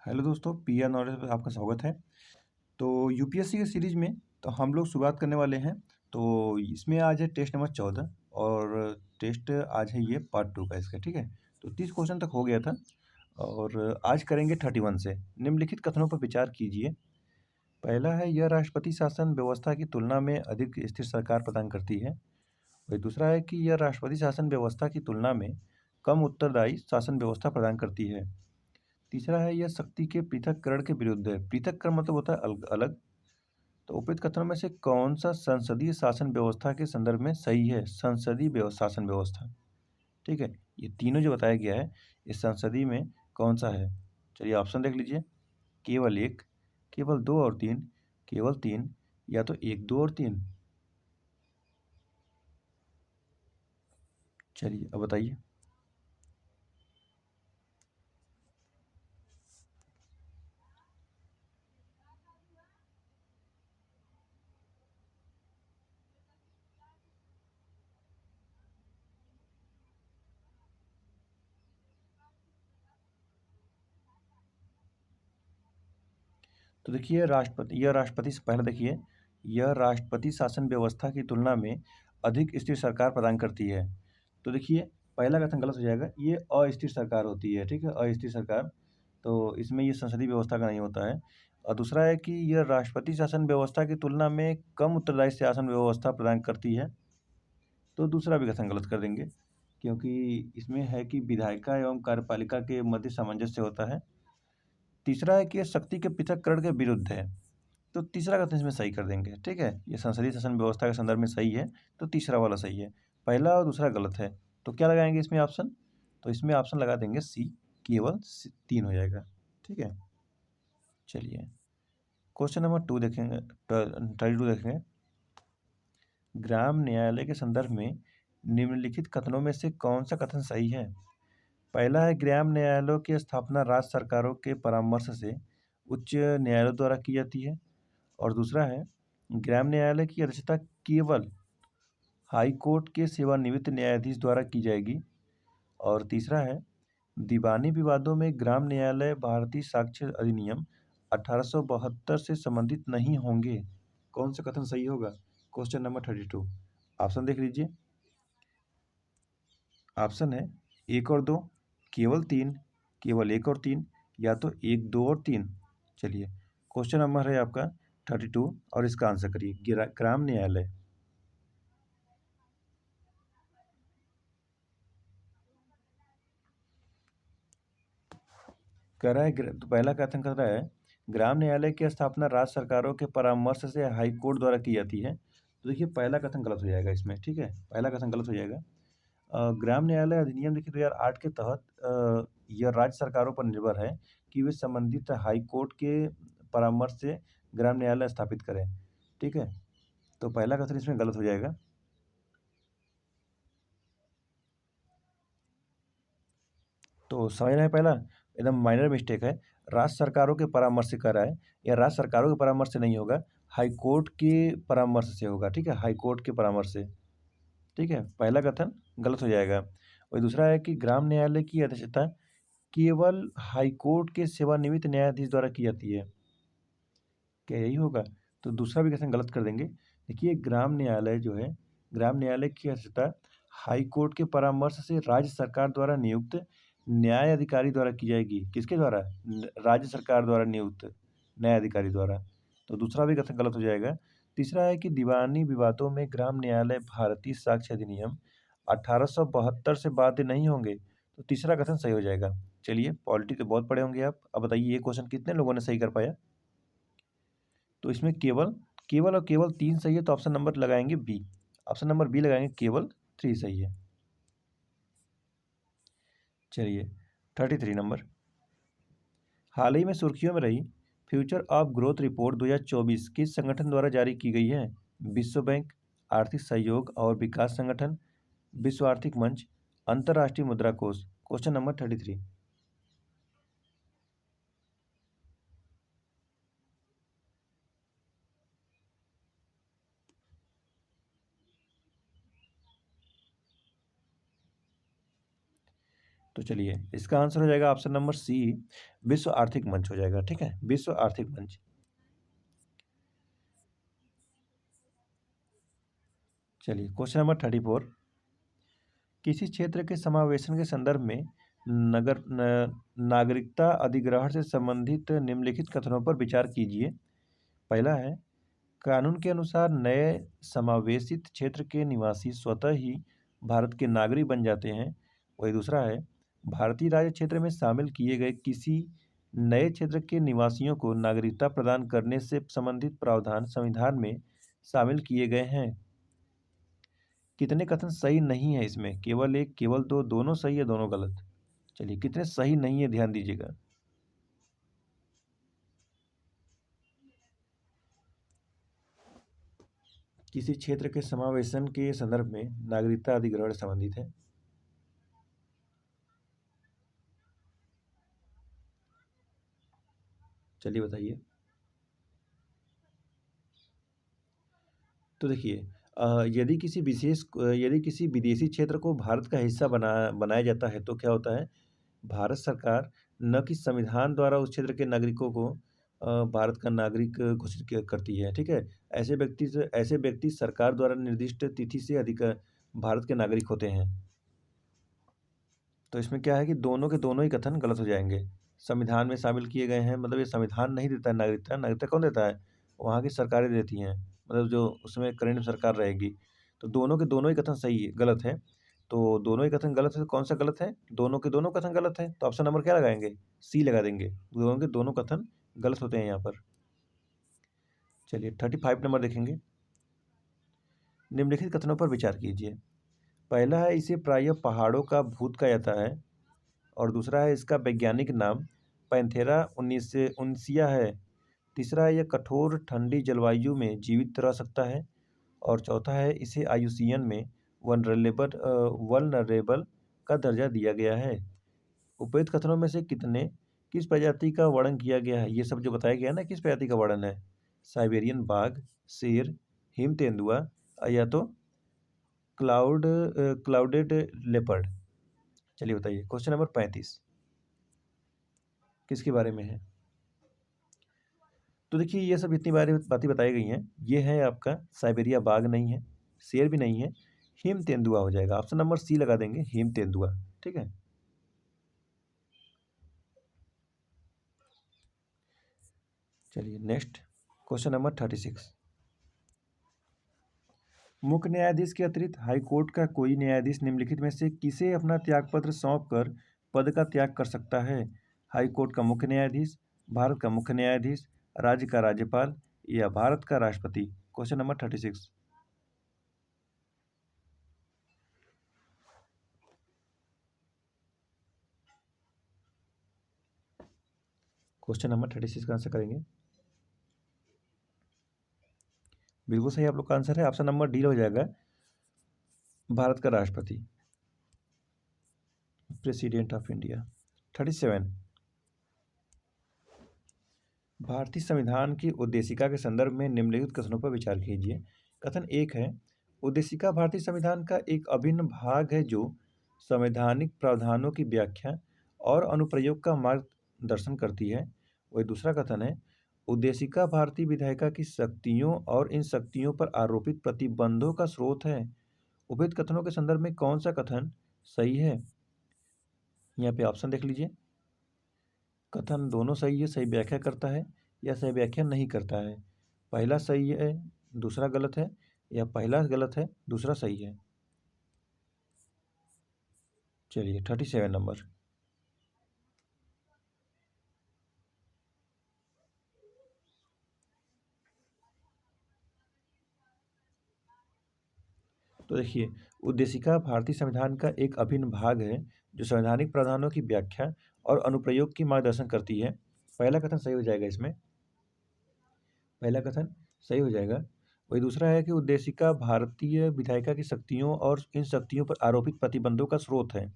Hello दोस्तों, PR knowledge में आपका स्वागत है। तो यूपीएससी के सीरीज में तो हम लोग शुरुआत करने वाले हैं। तो इसमें आज है टेस्ट नंबर 14 और टेस्ट आज है ये पार्ट 2 का इसका, ठीक है। तो 30 क्वेश्चन तक हो गया था और आज करेंगे 31 से। निम्नलिखित कथनों पर विचार कीजिए। पहला है, यह राष्ट्रपति शासन व्यवस्था की तुलना में अधिक स्थिर सरकार प्रदान करती है। वही दूसरा है कि यह राष्ट्रपति शासन व्यवस्था की तुलना में कम उत्तरदायी शासन व्यवस्था प्रदान करती है। तीसरा है, यह शक्ति के पृथक्करण के विरुद्ध है। पृथक्करण मतलब होता है अलग अलग। तो उपयुक्त कथनों में से कौन सा संसदीय शासन व्यवस्था के संदर्भ में सही है? संसदीय शासन व्यवस्था, ठीक है। ये तीनों जो बताया गया है इस संसदीय में कौन सा है? चलिए ऑप्शन देख लीजिए। केवल एक, केवल दो और तीन, केवल तीन, या तो एक, दो और तीन। चलिए अब बताइए। तो देखिए, राष्ट्रपति से पहले देखिए, यह राष्ट्रपति शासन व्यवस्था की तुलना में अधिक स्थिर सरकार प्रदान करती है। तो देखिए, पहला कथन गलत हो जाएगा। ये अस्थिर सरकार होती है, ठीक है, अस्थिर सरकार। तो इसमें ये संसदीय व्यवस्था का नहीं होता है। और दूसरा है कि यह राष्ट्रपति शासन व्यवस्था की तुलना में कम उत्तरदायी शासन व्यवस्था प्रदान करती है। तो दूसरा भी कथन गलत कर देंगे, क्योंकि इसमें है कि विधायिका एवं कार्यपालिका के मध्य सामंजस्य होता है। तीसरा है कि ये शक्ति के पृथक्करण के विरुद्ध है। तो तीसरा कथन इसमें सही कर देंगे, ठीक है। ये संसदीय शासन व्यवस्था के संदर्भ में सही है, तो तीसरा वाला सही है। पहला और दूसरा गलत है। तो क्या लगाएंगे इसमें ऑप्शन? तो इसमें ऑप्शन लगा देंगे सी, केवल 3 हो जाएगा, ठीक है। चलिए क्वेश्चन नंबर 2 देखेंगे, 32 देखेंगे। ग्राम न्यायालय के संदर्भ में निम्नलिखित कथनों में से कौन सा कथन सही है? पहला है, ग्राम न्यायालयों की स्थापना राज्य सरकारों के परामर्श से उच्च न्यायालयों द्वारा की जाती है। और दूसरा है, ग्राम न्यायालय की अध्यक्षता केवल हाई कोर्ट के सेवानिवृत्त न्यायाधीश द्वारा की जाएगी। और तीसरा है, दीवानी विवादों में ग्राम न्यायालय भारतीय साक्ष्य अधिनियम 1872 से संबंधित नहीं होंगे। कौन सा कथन सही होगा? Question number 32। ऑप्शन देख लीजिए। ऑप्शन है एक और दो, केवल तीन, केवल एक और तीन, या तो एक, दो और तीन। चलिए क्वेश्चन नंबर है आपका 32 और इसका आंसर करिए। ग्राम न्यायालय। कह रहा है तो पहला कथन कर रहा है, ग्राम न्यायालय की स्थापना राज्य सरकारों के परामर्श से हाई कोर्ट द्वारा की जाती है। तो देखिए पहला कथन गलत हो जाएगा इसमें, ठीक है। पहला कथन गलत हो जाएगा। ग्राम न्यायालय अधिनियम देखिए 2008 के तहत यह राज्य सरकारों पर निर्भर है कि वे संबंधित हाई कोर्ट के परामर्श से ग्राम न्यायालय स्थापित करें, ठीक है। तो पहला कथन इसमें गलत हो जाएगा। तो समझ रहे हैं, पहला एकदम माइनर मिस्टेक है। राज्य सरकारों के परामर्श से कर रहा है, या राज्य सरकारों के परामर्श से नहीं होगा, हाई कोर्ट के परामर्श से होगा, ठीक है, हाई कोर्ट के परामर्श से, ठीक है। पहला कथन गलत हो जाएगा। और दूसरा है कि ग्राम न्यायालय की अध्यक्षता केवल हाई कोर्ट के सेवानिवृत्त न्यायाधीश द्वारा की जाती है। क्या यही होगा? तो दूसरा भी कथन गलत कर देंगे। देखिए ग्राम न्यायालय जो है, ग्राम न्यायालय की अध्यक्षता हाई कोर्ट के परामर्श से राज्य सरकार द्वारा नियुक्त न्याय अधिकारी द्वारा की जाएगी। किसके द्वारा? राज्य सरकार द्वारा नियुक्त न्याय अधिकारी द्वारा। तो दूसरा भी कथन गलत हो जाएगा। तीसरा है कि दीवानी विवादों में ग्राम न्यायालय भारतीय साक्ष्य अधिनियम 1872 से बाध्य नहीं होंगे। तो तीसरा कथन सही हो जाएगा। चलिए पॉलिटी तो बहुत पढ़े होंगे आप। अब बताइए ये क्वेश्चन कितने लोगों ने सही कर पाया? तो इसमें केवल केवल और केवल 3 सही है, तो ऑप्शन नंबर लगाएंगे बी। ऑप्शन नंबर बी लगाएंगे, केवल 3 सही है। चलिए 33 नंबर। हाल ही में सुर्खियों में रही फ्यूचर ऑफ ग्रोथ रिपोर्ट 2024 किस संगठन द्वारा जारी की गई है? विश्व बैंक, आर्थिक सहयोग और विकास संगठन, विश्व आर्थिक मंच, अंतर्राष्ट्रीय मुद्रा कोष। Question number 33। तो तो चलिए इसका आंसर हो जाएगा ऑप्शन नंबर सी, विश्व आर्थिक मंच हो जाएगा। ठीक है, विश्व आर्थिक मंच। चलिए क्वेश्चन नंबर 34, किसी क्षेत्र के समावेशन के संदर्भ में नागरिकता अधिग्रहण से संबंधित निम्नलिखित कथनों पर विचार कीजिए। पहला है, कानून के अनुसार नए समावेशित क्षेत्र के निवासी स्वतः ही भारत के नागरिक बन जाते हैं। वही दूसरा है, भारतीय राज्य क्षेत्र में शामिल किए गए किसी नए क्षेत्र के निवासियों को नागरिकता प्रदान करने से संबंधित प्रावधान संविधान में शामिल किए गए हैं। कितने कथन सही नहीं है इसमें? केवल एक, केवल दो, दोनों सही है, दोनों गलत। चलिए कितने सही नहीं है ध्यान दीजिएगा। किसी क्षेत्र के समावेशन के संदर्भ में नागरिकता अधिग्रहण संबंधित है। चलिए बताइए। तो देखिए, यदि किसी विदेशी क्षेत्र को भारत का हिस्सा बनाया जाता है तो क्या होता है, भारत सरकार न कि संविधान द्वारा उस क्षेत्र के नागरिकों को भारत का नागरिक घोषित करती है। ठीक है, ऐसे व्यक्ति सरकार द्वारा निर्दिष्ट तिथि से अधिक भारत के नागरिक होते हैं। तो इसमें क्या है कि दोनों के दोनों ही कथन गलत हो जाएंगे। संविधान में शामिल किए गए हैं, मतलब ये संविधान नहीं देता है नागरिकता। नागरिकता कौन देता है? वहाँ की सरकारें देती हैं, मतलब जो उसमें करंट सरकार रहेगी। तो दोनों के दोनों ही कथन सही गलत है। तो दोनों ही कथन गलत है, तो कौन सा गलत है? दोनों के दोनों कथन गलत है, तो ऑप्शन नंबर क्या लगाएंगे? सी लगा देंगे। दोनों के दोनों कथन गलत होते हैं यहाँ पर। चलिए 35 नंबर देखेंगे। निम्नलिखित कथनों पर विचार कीजिए। पहला है, इसे प्रायः पहाड़ों का भूत कहा जाता है। और दूसरा है, इसका वैज्ञानिक नाम पैंथेरा उनिसिया है। तीसरा है, यह कठोर ठंडी जलवायु में जीवित रह सकता है। और चौथा है, इसे आईयूसीएन में वल्नरेबल का दर्जा दिया गया है। उपयुक्त कथनों में से किस प्रजाति का वर्णन किया गया है? ये सब जो बताया गया है ना, किस प्रजाति का वर्णन है? साइबेरियन बाघ, शेर, हिम तेंदुआ या तो क्लाउडेड लेपर्ड। चलिए बताइए क्वेश्चन नंबर 35 किसके बारे में है? तो देखिए, ये सब इतनी बातें बताई गई हैं। ये है आपका साइबेरिया बाघ नहीं है, शेर भी नहीं है, हिम तेंदुआ हो जाएगा। ऑप्शन नंबर सी लगा देंगे, हिम तेंदुआ। ठीक है, चलिए नेक्स्ट क्वेश्चन नंबर 36। मुख्य न्यायाधीश के अतिरिक्त हाईकोर्ट का कोई न्यायाधीश निम्नलिखित में से किसे अपना त्यागपत्र सौंपकर पद का त्याग कर सकता है? हाईकोर्ट का मुख्य न्यायाधीश, भारत का मुख्य न्यायाधीश, राज्य का राज्यपाल या भारत का राष्ट्रपति। Question number 36। क्वेश्चन नंबर 36 का आंसर करेंगे। बिल्कुल सही आप लोग का आंसर है, ऑप्शन नंबर डी हो जाएगा, भारत का राष्ट्रपति, प्रेसिडेंट ऑफ इंडिया। 37, भारतीय संविधान की उद्देशिका के संदर्भ में निम्नलिखित कथनों पर विचार कीजिए। कथन एक है, उद्देशिका भारतीय संविधान का एक अभिन्न भाग है जो संवैधानिक प्रावधानों की व्याख्या और अनुप्रयोग का मार्गदर्शन करती है। वही दूसरा कथन है, उद्देशिका भारतीय विधायिका की शक्तियों और इन शक्तियों पर आरोपित प्रतिबंधों का स्रोत है। उपयुक्त कथनों के संदर्भ में कौन सा कथन सही है? यहाँ पे ऑप्शन देख लीजिए। कथन दोनों सही है, सही व्याख्या करता है या सही व्याख्या नहीं करता है। पहला सही है, दूसरा गलत है, या पहला गलत है, दूसरा सही है। चलिए 37 नंबर। तो देखिए, उद्देशिका भारतीय संविधान का एक अभिन्न भाग है जो संवैधानिक प्रावधानों की व्याख्या और अनुप्रयोग की मार्गदर्शन करती है। पहला कथन सही हो जाएगा इसमें, पहला कथन सही हो जाएगा। वही दूसरा है कि उद्देशिका भारतीय विधायिका की शक्तियों और इन शक्तियों पर आरोपित प्रतिबंधों का स्रोत है।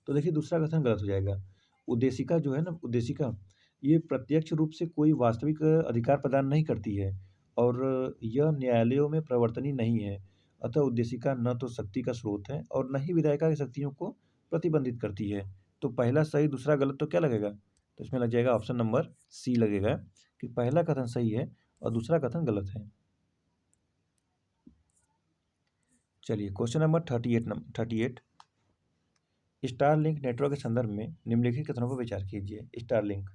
तो देखिए दूसरा कथन गलत हो जाएगा। उद्देशिका जो है ना, उद्देशिका ये प्रत्यक्ष रूप से कोई वास्तविक अधिकार प्रदान नहीं करती है और यह न्यायालयों में प्रवर्तनीय नहीं है। अतः उद्देशिका न तो शक्ति का स्रोत है और न ही विधायिका की शक्तियों को प्रतिबंधित करती है। तो पहला सही दूसरा गलत तो क्या लगेगा, तो इसमें लग जाएगा ऑप्शन नंबर सी लगेगा कि पहला कथन सही है और दूसरा कथन गलत है। चलिए क्वेश्चन नंबर 38 स्टारलिंक नेटवर्क के संदर्भ में निम्नलिखित कथनों पर विचार कीजिए। स्टारलिंक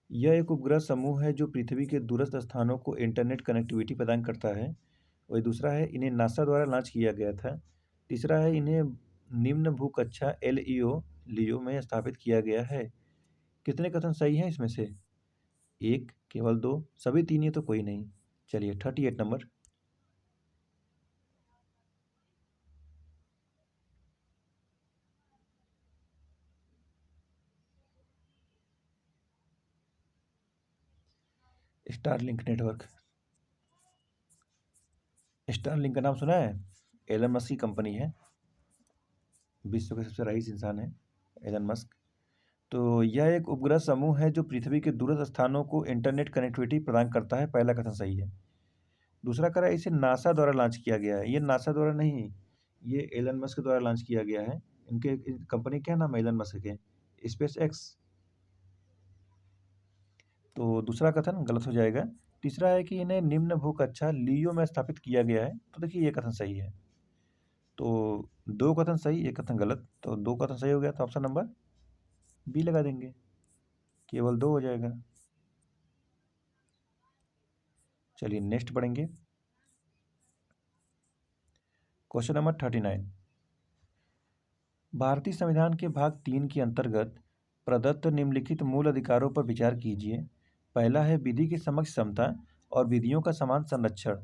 यह एक उपग्रह समूह है जो पृथ्वी के दूरस्थ स्थानों को इंटरनेट कनेक्टिविटी प्रदान करता है। वही दूसरा है इन्हें नासा द्वारा लॉन्च किया गया था। तीसरा है इन्हें निम्न भूकक्षा लियो में स्थापित किया गया है। कितने कथन सही हैं इसमें से, एक, केवल दो, सभी तीन, ये तो कोई नहीं। चलिए 38 नंबर स्टारलिंक नेटवर्क। स्टारलिंक का नाम सुना है, एलन मस्क की कंपनी है, विश्व के सबसे रईस इंसान है एलन मस्क। तो यह एक उपग्रह समूह है जो पृथ्वी के दूरस्थ स्थानों को इंटरनेट कनेक्टिविटी प्रदान करता है। पहला कथन सही है। दूसरा कह रहा है इसे नासा द्वारा लॉन्च किया गया है। ये नासा द्वारा नहीं, ये एलन मस्क द्वारा लॉन्च किया गया है। इनके कंपनी क्या नाम है एलन मस्क के, स्पेस एक्स। तो दूसरा कथन गलत हो जाएगा। तीसरा है कि इन्हें निम्न भूकक्षा लियो में स्थापित किया गया है। तो देखिए ये कथन सही है। तो दो कथन सही, एक कथन गलत, तो दो कथन सही हो गया तो ऑप्शन नंबर बी लगा देंगे, केवल दो हो जाएगा। चलिए नेक्स्ट पढ़ेंगे क्वेश्चन नंबर 39। भारतीय संविधान के भाग 3 के अंतर्गत प्रदत्त निम्नलिखित मूल अधिकारों पर विचार कीजिए। पहला है विधि के समक्ष समता और विधियों का समान संरक्षण।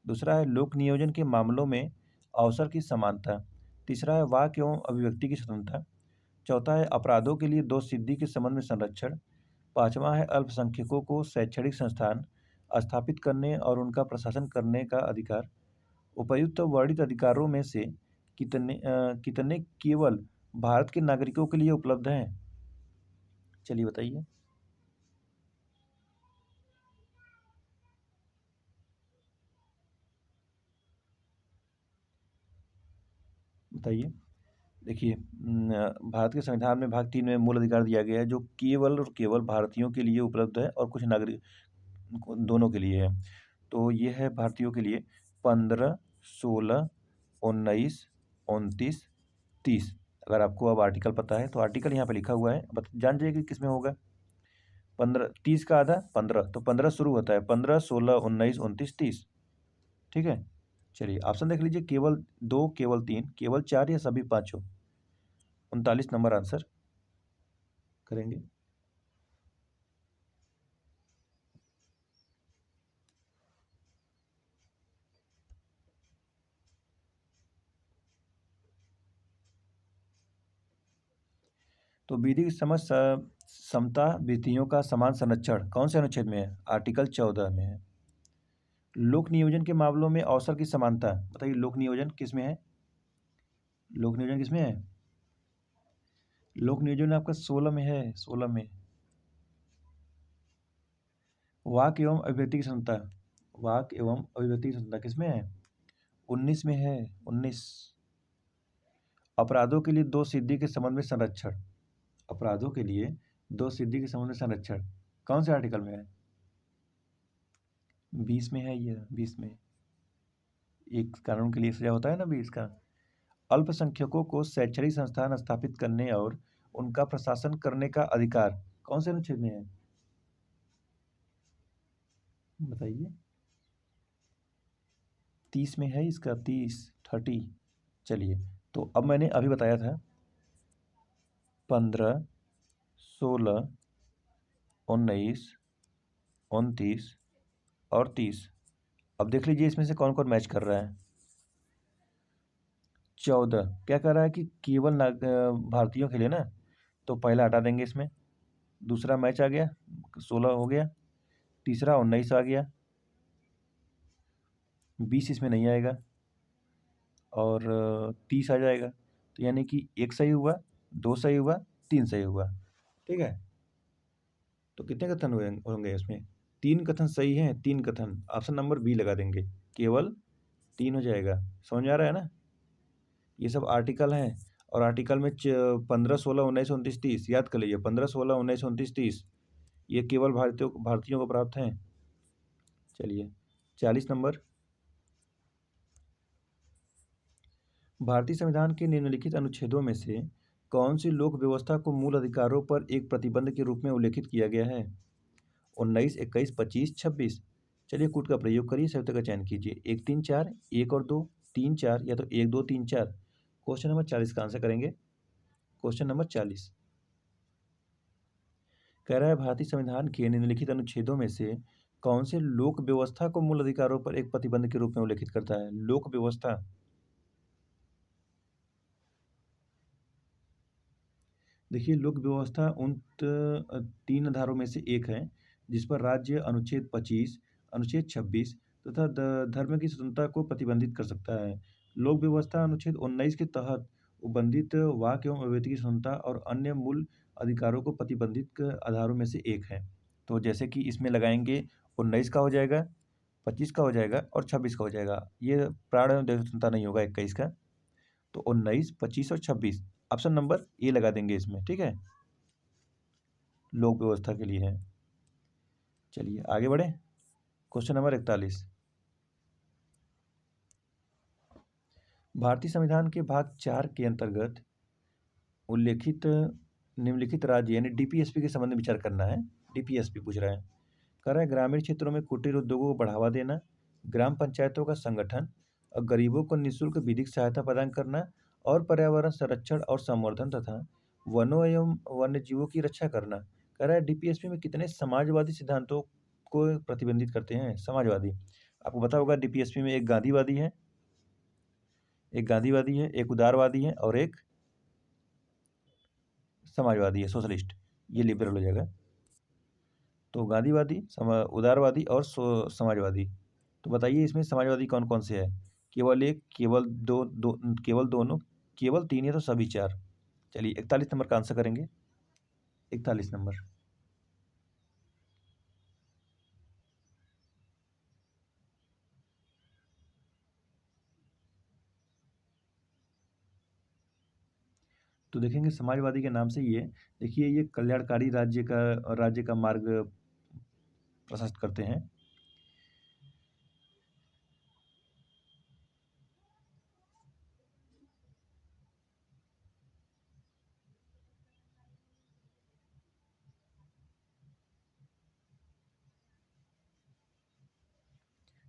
दूसरा है लोक नियोजन के मामलों में अवसर की समानता। तीसरा है वाक एवं अभिव्यक्ति की स्वतंत्रता। चौथा है अपराधों के लिए दोष सिद्धि के संबंध में संरक्षण। पांचवा है अल्पसंख्यकों को शैक्षणिक संस्थान स्थापित करने और उनका प्रशासन करने का अधिकार। उपर्युक्त वर्णित अधिकारों में से कितने केवल भारत के नागरिकों के लिए उपलब्ध हैं? चलिए बताइए। बताइए। देखिए भारत के संविधान में भाग 3 में मूल अधिकार दिया गया है जो केवल और केवल भारतीयों के लिए उपलब्ध है और कुछ नागरिक दोनों के लिए है। तो ये है भारतीयों के लिए 15, 16, 19, 29, 30। अगर आपको अब आर्टिकल पता है तो आर्टिकल यहाँ पे लिखा हुआ है, जान जाइए कि किस में होगा। 15, 30 का आधा 15, तो 15 शुरू होता है, 15, 16, 19, 29, 30। ठीक है। चलिए ऑप्शन देख लीजिए, केवल दो, केवल तीन, केवल चार या सभी पांचों। 39 नंबर आंसर करेंगे। तो विधि की समझ समता विधियों का समान संरक्षण कौन से अनुच्छेद में है? आर्टिकल 14 में है। लोक नियोजन के मामलों में अवसर की समानता, बताइए लोक नियोजन किस में है? लोक नियोजन किस में है? लोक नियोजन आपका 16 में है, 16 में। वाक एवं अभिव्यक्ति की क्षमता, वाक एवं अभिव्यक्ति की क्षमता किस में है? 19 में है, 19। अपराधों के लिए दो सिद्धि के संबंध में संरक्षण, अपराधों के लिए दो सिद्धि के संबंध में संरक्षण कौन से आर्टिकल में है? 20 में है, ये 20 में। एक कानून के लिए सजा होता है ना 20 का। अल्पसंख्यकों को शैक्षणिक संस्थान स्थापित करने और उनका प्रशासन करने का अधिकार कौन से अनुच्छेद में है? बताइए। 30 में है इसका, 30। चलिए तो अब मैंने अभी बताया था 15, 16, 19, 29 और 30। अब देख लीजिए इसमें से कौन कौन मैच कर रहा है। 14 क्या कर रहा है कि केवल भारतीयों के लिए ना, तो पहला हटा देंगे इसमें। दूसरा मैच आ गया, 16 हो गया। तीसरा 19 आ गया, 20 इसमें नहीं आएगा और 30 आ जाएगा। तो यानी कि एक सही हुआ, दो सही हुआ, तीन सही हुआ। ठीक है। तो कितने कथन हुए होंगे इसमें? तीन कथन सही हैं, तीन कथन। ऑप्शन नंबर बी लगा देंगे, केवल तीन हो जाएगा। समझ में आ रहा है ना? ये सब आर्टिकल हैं और आर्टिकल में 15, 16, 19, 29, 30 याद कर लीजिए। 15, 16, 19, 29, 30 ये केवल भारतीयों को प्राप्त हैं। चलिए 40 नंबर, भारतीय संविधान के निम्नलिखित अनुच्छेदों में से कौन सी लोक व्यवस्था को मूल अधिकारों पर एक प्रतिबंध के रूप में उल्लेखित किया गया है? 19, 21, 25, 26। चलिए कूट का प्रयोग करिए, सभी का चयन कीजिए। 1, 3, 4, 1 और 2, 3, 4 या तो 1, 2, 3, 4। क्वेश्चन नंबर 40 का आंसर करेंगे। क्वेश्चन नंबर 40 कह रहा है भारतीय संविधान के निम्नलिखित अनुच्छेदों में से कौन से लोक व्यवस्था को मूल अधिकारों पर एक प्रतिबंध के रूप में उल्लेखित करता है? लोक व्यवस्था, देखिए लोक व्यवस्था उन 3 धारों में से एक है जिस पर राज्य अनुच्छेद 25, अनुच्छेद 26 तथा धर्म की स्वतंत्रता को प्रतिबंधित कर सकता है। लोक व्यवस्था अनुच्छेद 19 के तहत उबंधित वाक एवं अभिव्यक्ति की स्वतंत्रता और अन्य मूल अधिकारों को प्रतिबंधित आधारों में से एक है। तो जैसे कि इसमें लगाएंगे 19 का हो जाएगा, 25 का हो जाएगा और 26 का हो जाएगा। ये प्राण एवं देह स्वतंत्रता नहीं होगा 21 का। तो 19, 25 और 26 ऑप्शन नंबर ए लगा देंगे इसमें, ठीक है, लोक व्यवस्था के लिए है। चलिए आगे बढ़े। क्वेश्चन नंबर 41, भारतीय संविधान के भाग 4 के अंतर्गत उल्लेखित निम्नलिखित राज्य यानी डीपीएसपी के संबंध में विचार करना है। डीपीएसपी पूछ रहा है, कह रहा है ग्रामीण क्षेत्रों में कुटीर उद्योगों को बढ़ावा देना, ग्राम पंचायतों का संगठन और गरीबों को निःशुल्क विधिक सहायता प्रदान करना और पर्यावरण संरक्षण और संवर्धन तथा वनों एवं वन्य जीवों की रक्षा करना। कह रहा है डीपीएसपी में कितने समाजवादी सिद्धांतों को प्रतिबंधित करते हैं? समाजवादी, आपको पता होगा डीपीएसपी में एक गांधीवादी है, एक उदारवादी है और एक समाजवादी है, सोशलिस्ट। ये लिबरल हो जाएगा। तो गांधीवादी, उदारवादी और समाजवादी। तो बताइए इसमें समाजवादी कौन कौन से है? केवल एक, केवल दो, केवल दोनों, केवल तीन या तो सभी चार। चलिए 41 नंबर का आंसर करेंगे। 41 नंबर, तो देखेंगे समाजवादी के नाम से ही है। देखिए ये कल्याणकारी राज्य का मार्ग प्रशस्त करते हैं।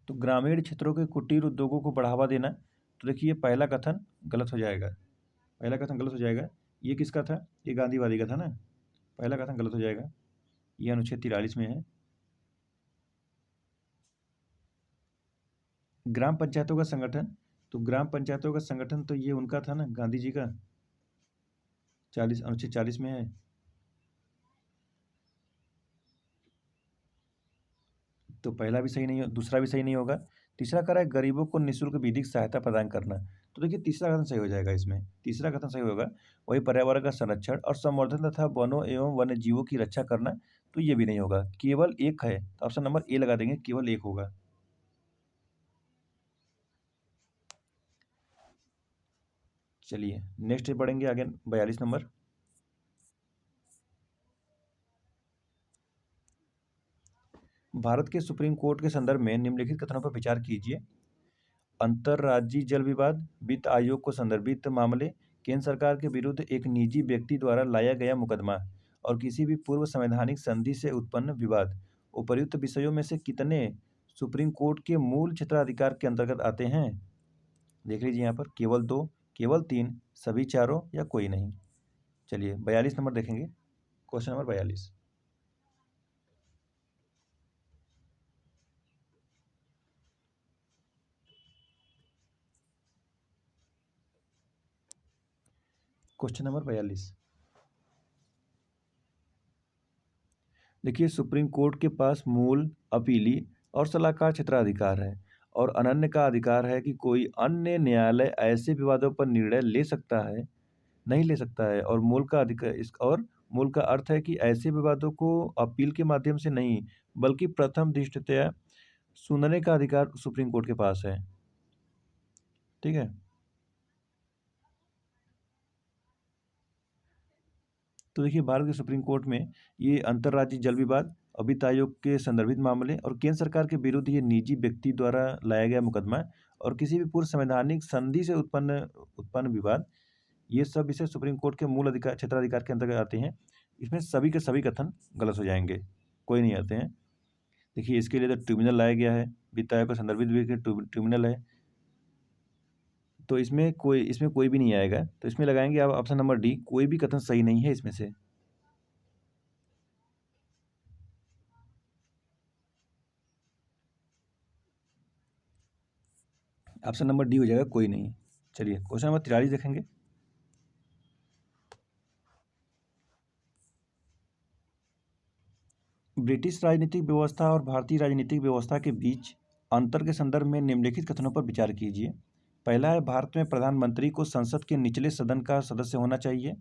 तो ग्रामीण क्षेत्रों के कुटीर उद्योगों को बढ़ावा देना, तो देखिए पहला कथन गलत हो जाएगा। पहला कथन गलत हो जाएगा। ये किसका था? ये गांधीवादी का था ना। पहला कथन गलत हो जाएगा। ये अनुच्छेद 43 में है। ग्राम पंचायतों का संगठन, तो ग्राम पंचायतों का संगठन तो ये उनका था ना, गांधी जी का। 40, अनुच्छेद 40 में है। तो पहला भी सही नहीं, दूसरा भी सही नहीं होगा। तीसरा कह रहा है गरीबों को निःशुल्क विधिक सहायता प्रदान करना, तो देखिए तीसरा कथन सही हो जाएगा इसमें। तीसरा कथन सही होगा। वही पर्यावरण का संरक्षण और संवर्धन तथा वनों एवं वन्य जीवों की रक्षा करना, तो ये भी नहीं होगा। केवल एक है, तो ऑप्शन नंबर ए लगा देंगे, केवल एक होगा। चलिए नेक्स्ट पढ़ेंगे आगे 42 नंबर, भारत के सुप्रीम कोर्ट के संदर्भ में निम्नलिखित कथनों पर विचार कीजिए। अंतर्राज्यीय जल विवाद, वित्त आयोग को संदर्भित मामले, केंद्र सरकार के विरुद्ध एक निजी व्यक्ति द्वारा लाया गया मुकदमा और किसी भी पूर्व संवैधानिक संधि से उत्पन्न विवाद। उपर्युक्त विषयों में से कितने सुप्रीम कोर्ट के मूल क्षेत्राधिकार के अंतर्गत आते हैं? देख लीजिए यहाँ पर, केवल दो, केवल तीन, सभी चारों या कोई नहीं। चलिए 42 नंबर देखेंगे। क्वेश्चन नंबर 42, क्वेश्चन नंबर 42, देखिए सुप्रीम कोर्ट के पास मूल, अपीली और सलाहकार क्षेत्राधिकार है और अनन्य का अधिकार है कि कोई अन्य न्यायालय ऐसे विवादों पर निर्णय ले सकता है, नहीं ले सकता है। और मूल का अर्थ है कि ऐसे विवादों को अपील के माध्यम से नहीं बल्कि प्रथम दृष्टया सुनने का अधिकार सुप्रीम कोर्ट के पास है। ठीक है। तो देखिए भारत के सुप्रीम कोर्ट में ये अंतर्राज्यीय जल विवाद, वित्त आयोग के संदर्भित मामले और केंद्र सरकार के विरुद्ध ये निजी व्यक्ति द्वारा लाया गया मुकदमा और किसी भी पूर्व संवैधानिक संधि से उत्पन्न उत्पन्न विवाद, ये सब विषय सुप्रीम कोर्ट के मूल अधिकार क्षेत्राधिकार के अंतर्गत आते हैं। इसमें सभी के सभी कथन गलत हो जाएंगे, कोई नहीं आते हैं। देखिए इसके लिए तो ट्रिब्यूनल लाया गया है, वित्त आयोग का संदर्भित भी ट्रिब्यूनल है, तो इसमें कोई भी नहीं आएगा। तो इसमें लगाएंगे आप ऑप्शन नंबर डी, कोई भी कथन सही नहीं है इसमें से। ऑप्शन नंबर डी हो जाएगा, कोई नहीं। चलिए क्वेश्चन नंबर 43 देखेंगे। ब्रिटिश राजनीतिक व्यवस्था और भारतीय राजनीतिक व्यवस्था के बीच अंतर के संदर्भ में निम्नलिखित कथनों पर विचार कीजिए। पहला है, भारत में प्रधानमंत्री को संसद के निचले सदन का सदस्य होना चाहिए,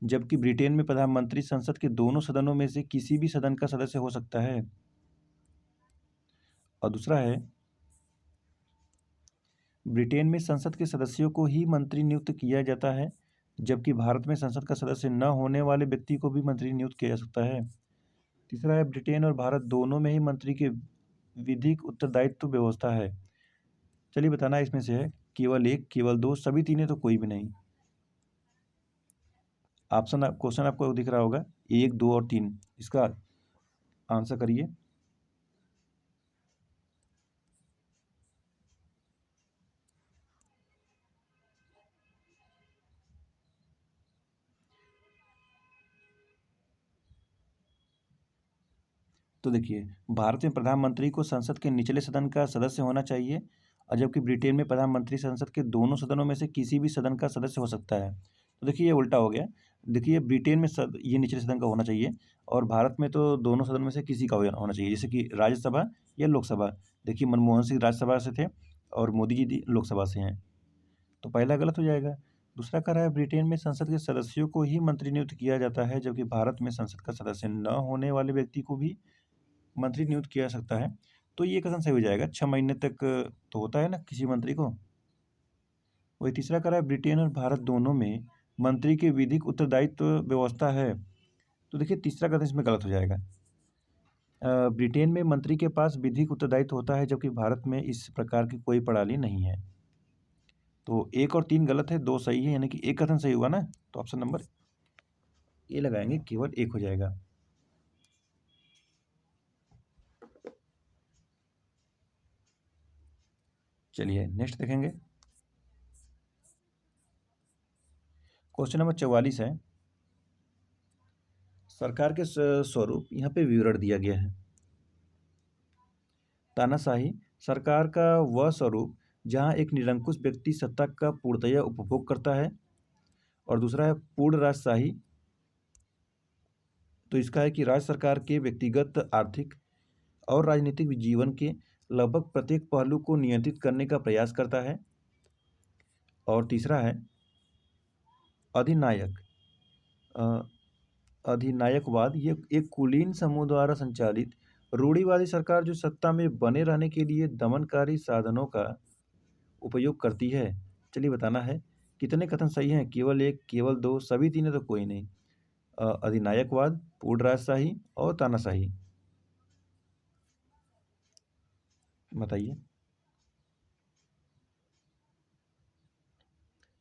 जबकि ब्रिटेन में प्रधानमंत्री संसद के दोनों सदनों में से किसी भी सदन का सदस्य हो सकता है। और दूसरा है, ब्रिटेन में संसद के सदस्यों को ही मंत्री नियुक्त किया जाता है, जबकि भारत में संसद का सदस्य न होने वाले व्यक्ति को भी मंत्री नियुक्त किया जा सकता है। तीसरा है, ब्रिटेन और भारत दोनों में ही मंत्री के विधिक उत्तरदायित्व व्यवस्था है। चलिए बताना इसमें से है केवल एक, केवल दो, सभी तीन, तो कोई भी नहीं। क्वेश्चन आपको दिख रहा होगा, एक, दो और तीन, इसका आंसर करिए। तो देखिए भारत में प्रधानमंत्री को संसद के निचले सदन का सदस्य होना चाहिए, और जबकि ब्रिटेन में प्रधानमंत्री संसद के दोनों सदनों में से किसी भी सदन का सदस्य हो सकता है। तो देखिए ये उल्टा हो गया। देखिए ब्रिटेन में ये निचले सदन का होना चाहिए, और भारत में तो दोनों सदन में से किसी का होना चाहिए, जैसे कि राज्यसभा या लोकसभा। देखिए मनमोहन सिंह राज्यसभा से थे और मोदी जी लोकसभा से हैं, तो पहला गलत हो जाएगा। दूसरा कह रहा है, ब्रिटेन में संसद के सदस्यों को ही मंत्री नियुक्त किया जाता है, जबकि भारत में संसद का सदस्य न होने वाले व्यक्ति को भी मंत्री नियुक्त किया जा सकता है। तो ये कथन सही हो जाएगा, 6 महीने तक तो होता है ना किसी मंत्री को। वही तीसरा कह रहा है, ब्रिटेन और भारत दोनों में मंत्री के विधिक उत्तरदायित्व व्यवस्था है। तो देखिए तीसरा कथन इसमें गलत हो जाएगा। ब्रिटेन में मंत्री के पास विधिक उत्तरदायित्व होता है, जबकि भारत में इस प्रकार की कोई प्रणाली नहीं है। तो एक और तीन गलत है, दो सही है, यानी कि एक कथन सही हुआ ना। तो ऑप्शन नंबर ए लगाएंगे, केवल एक हो जाएगा। चलिए नेक्स्ट देखेंगे। क्वेश्चन नंबर 44 है, सरकार के स्वरूप यहाँ पे विवरण दिया गया है। तानाशाही सरकार का वह स्वरूप जहाँ एक निरंकुश व्यक्ति सत्ता का पूर्णतया उपभोग करता है। और दूसरा है पूर्ण राजशाही, तो इसका है कि राज्य सरकार के व्यक्तिगत आर्थिक और राजनीतिक जीवन के लगभग प्रत्येक पहलू को नियंत्रित करने का प्रयास करता है। और तीसरा है अधिनायक अधिनायकवाद, ये एक कुलीन समूह द्वारा संचालित रूढ़िवादी सरकार जो सत्ता में बने रहने के लिए दमनकारी साधनों का उपयोग करती है। चलिए बताना है कितने कथन सही हैं, केवल एक, केवल दो, सभी तीन, तो कोई नहीं। अधिनायकवाद, पूर्ण राजशाही और तानाशाही, बताइए।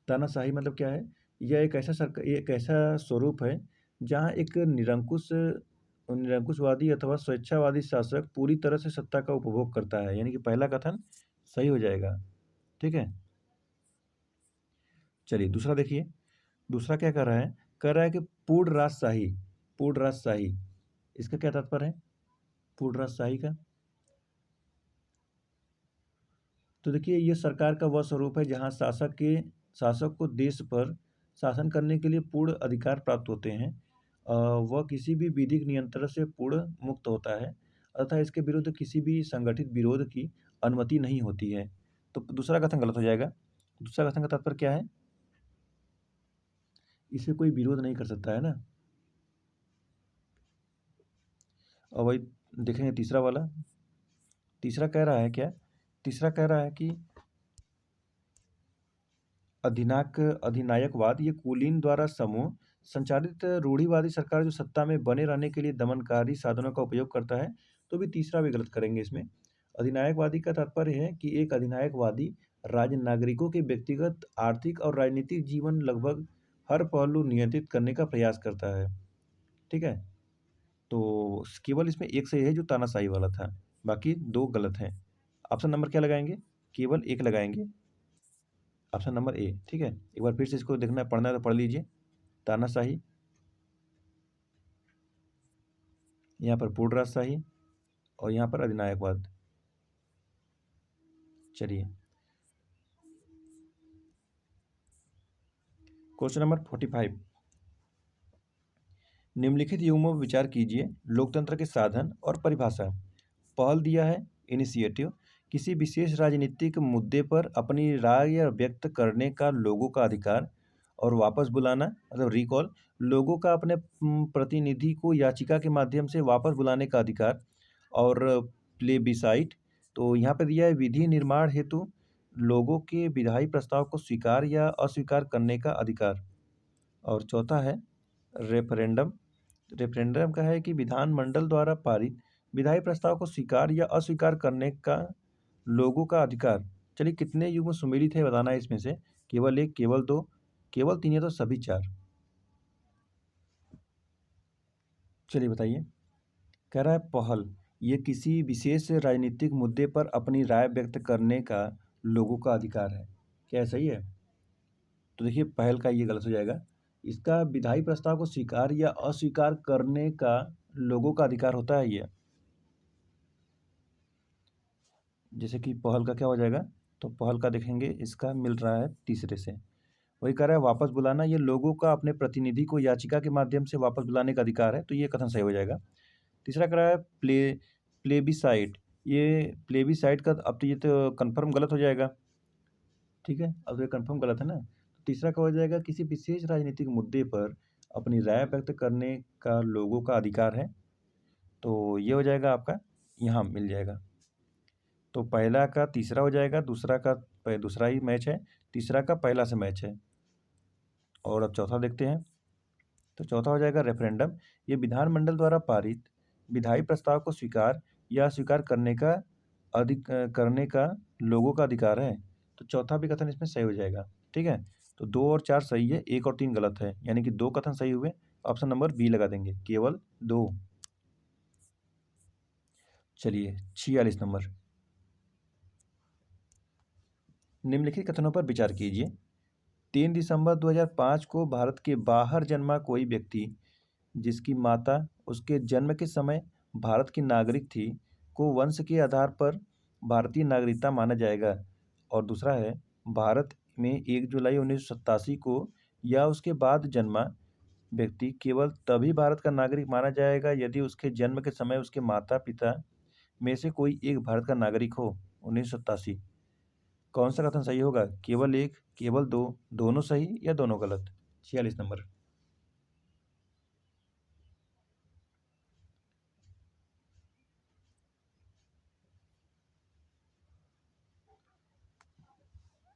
तानाशाही मतलब क्या है? यह एक ऐसा स्वरूप है जहाँ एक निरंकुशवादी अथवा स्वेच्छावादी शासक पूरी तरह से सत्ता का उपभोग करता है, यानी कि पहला कथन सही हो जाएगा। ठीक है, चलिए दूसरा देखिए। दूसरा क्या कर रहा है? कह रहा है कि पूर्ण राजशाही, पूर्ण राजशाही, इसका क्या तात्पर्य है पूर्ण राजशाही का? तो देखिए ये सरकार का वह स्वरूप है जहाँ शासक को देश पर शासन करने के लिए पूर्ण अधिकार प्राप्त होते हैं। वह किसी भी विधिक नियंत्रण से पूर्ण मुक्त होता है, अतः इसके विरुद्ध किसी भी संगठित विरोध की अनुमति नहीं होती है। तो दूसरा कथन गलत हो जाएगा। दूसरा कथन का तात्पर्य क्या है? इसे कोई विरोध नहीं कर सकता है ना। और वही देखेंगे तीसरा वाला। तीसरा कह रहा है क्या? तीसरा कह रहा है कि अधिनायकवाद ये कुलीन द्वारा समूह संचालित रूढ़िवादी सरकार जो सत्ता में बने रहने के लिए दमनकारी साधनों का उपयोग करता है, तो भी तीसरा भी गलत करेंगे इसमें। अधिनायकवादी का तात्पर्य है कि एक अधिनायकवादी राज्य नागरिकों के व्यक्तिगत, आर्थिक और राजनीतिक जीवन लगभग हर पहलू नियंत्रित करने का प्रयास करता है। ठीक है? तो केवल इसमें एक सही है जो तानाशाही वाला था, बाकी 2 गलत हैं। ऑप्शन नंबर क्या लगाएँगे? केवल 1 लगाएँगे, ऑप्शन नंबर ए, ठीक है? एक बार फिर से इसको देखना पढ़ना है तो पढ़ लीजिए। तानाशाही, यहाँ पर पूर्ण राजशाही और यहाँ पर अधिनायकवाद। चलिए, क्वेश्चन नंबर 45, निम्नलिखित युग्मों पर विचार कीजिए। लोकतंत्र के साधन और परिभाषा। पहल दिया है इनिशिएटिव, किसी विशेष राजनीतिक मुद्दे पर अपनी राय व्यक्त करने का लोगों का अधिकार और वापस बुलाना मतलब रिकॉल, लोगों का अपने प्रतिनिधि को याचिका के माध्यम से वापस बुलाने का अधिकार और प्लेबिसाइट, तो यहाँ पे दिया है विधि निर्माण हेतु लोगों के विधायी प्रस्ताव को स्वीकार या अस्वीकार करने का अधिकार। और चौथा है रेफरेंडम। रेफरेंडम का है कि विधानमंडल द्वारा पारित विधायी प्रस्ताव को स्वीकार या अस्वीकार करने का लोगों का अधिकार। चलिए, कितने युग्म सुमेलित है बताना है इसमें से? केवल 1, केवल 2, केवल 3 या तो सभी 4? चलिए बताइए। कह रहा है पहल, ये किसी विशेष राजनीतिक मुद्दे पर अपनी राय व्यक्त करने का लोगों का अधिकार है। क्या सही है? तो देखिए, पहल का ये गलत हो जाएगा। इसका विधायी प्रस्ताव को स्वीकार या अस्वीकार करने का लोगों का अधिकार होता है ये। जैसे कि पहल का क्या हो जाएगा? तो पहल का देखेंगे, इसका मिल रहा है तीसरे से। वही कह रहा है वापस बुलाना, ये लोगों का अपने प्रतिनिधि को याचिका के माध्यम से वापस बुलाने का अधिकार है, तो ये कथन सही हो जाएगा। तीसरा कह रहा है प्लेबिसाइट। ये प्लेबिसाइट का अब तो ये तो कन्फर्म गलत हो जाएगा। ठीक है, अब ये कन्फर्म गलत है ना। तो तीसरा क्या हो जाएगा? किसी विशेष राजनीतिक मुद्दे पर अपनी राय व्यक्त करने का लोगों का अधिकार है, तो ये हो जाएगा आपका, यहाँ मिल जाएगा। तो पहला का तीसरा हो जाएगा, दूसरा का दूसरा ही मैच है, तीसरा का पहला से मैच है। और अब चौथा देखते हैं। तो चौथा हो जाएगा रेफरेंडम। ये विधानमंडल द्वारा पारित विधायी प्रस्ताव को स्वीकार या अस्वीकार करने का लोगों का अधिकार है, तो चौथा भी कथन इसमें सही हो जाएगा। ठीक है, तो 2 और 4 सही है, 1 और 3 गलत है, यानी कि 2 कथन सही हुए। ऑप्शन नंबर बी लगा देंगे, केवल 2। चलिए, 46 नंबर, निम्नलिखित कथनों पर विचार कीजिए। 3 दिसंबर 2005 को भारत के बाहर जन्मा कोई व्यक्ति जिसकी माता उसके जन्म के समय भारत की नागरिक थी को वंश के आधार पर भारतीय नागरिकता माना जाएगा। और दूसरा है, भारत में 1 जुलाई 1987 को या उसके बाद जन्मा व्यक्ति केवल तभी भारत का नागरिक माना जाएगा यदि उसके जन्म के समय उसके माता पिता में से कोई एक भारत का नागरिक हो। 1987, कौन सा कथन सही होगा? केवल 1, केवल 2, दोनों सही या दोनों गलत? 46 नंबर,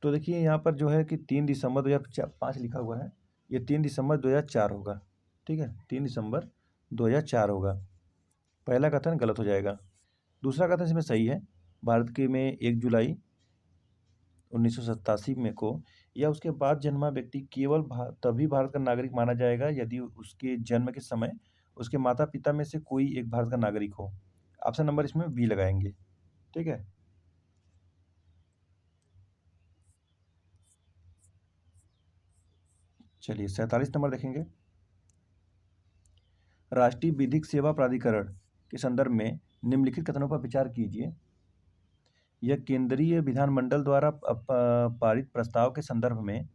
तो देखिए यहाँ पर जो है कि 3 दिसंबर 2005 लिखा हुआ है, ये 3 दिसंबर 2004 होगा। ठीक है, 3 दिसंबर 2004 होगा। पहला कथन गलत हो जाएगा। दूसरा कथन इसमें सही है, भारत के में 1 जुलाई 1987 में को या उसके बाद जन्मा व्यक्ति केवल तभी भारत का नागरिक माना जाएगा यदि उसके जन्म के समय उसके माता पिता में से कोई एक भारत का नागरिक हो। ऑप्शन नंबर इसमें बी लगाएंगे। ठीक है, चलिए 47 नंबर देखेंगे। राष्ट्रीय विधिक सेवा प्राधिकरण के संदर्भ में निम्नलिखित कथनों पर विचार कीजिए। यह केंद्रीय विधानमंडल द्वारा पारित प्रस्ताव के संदर्भ में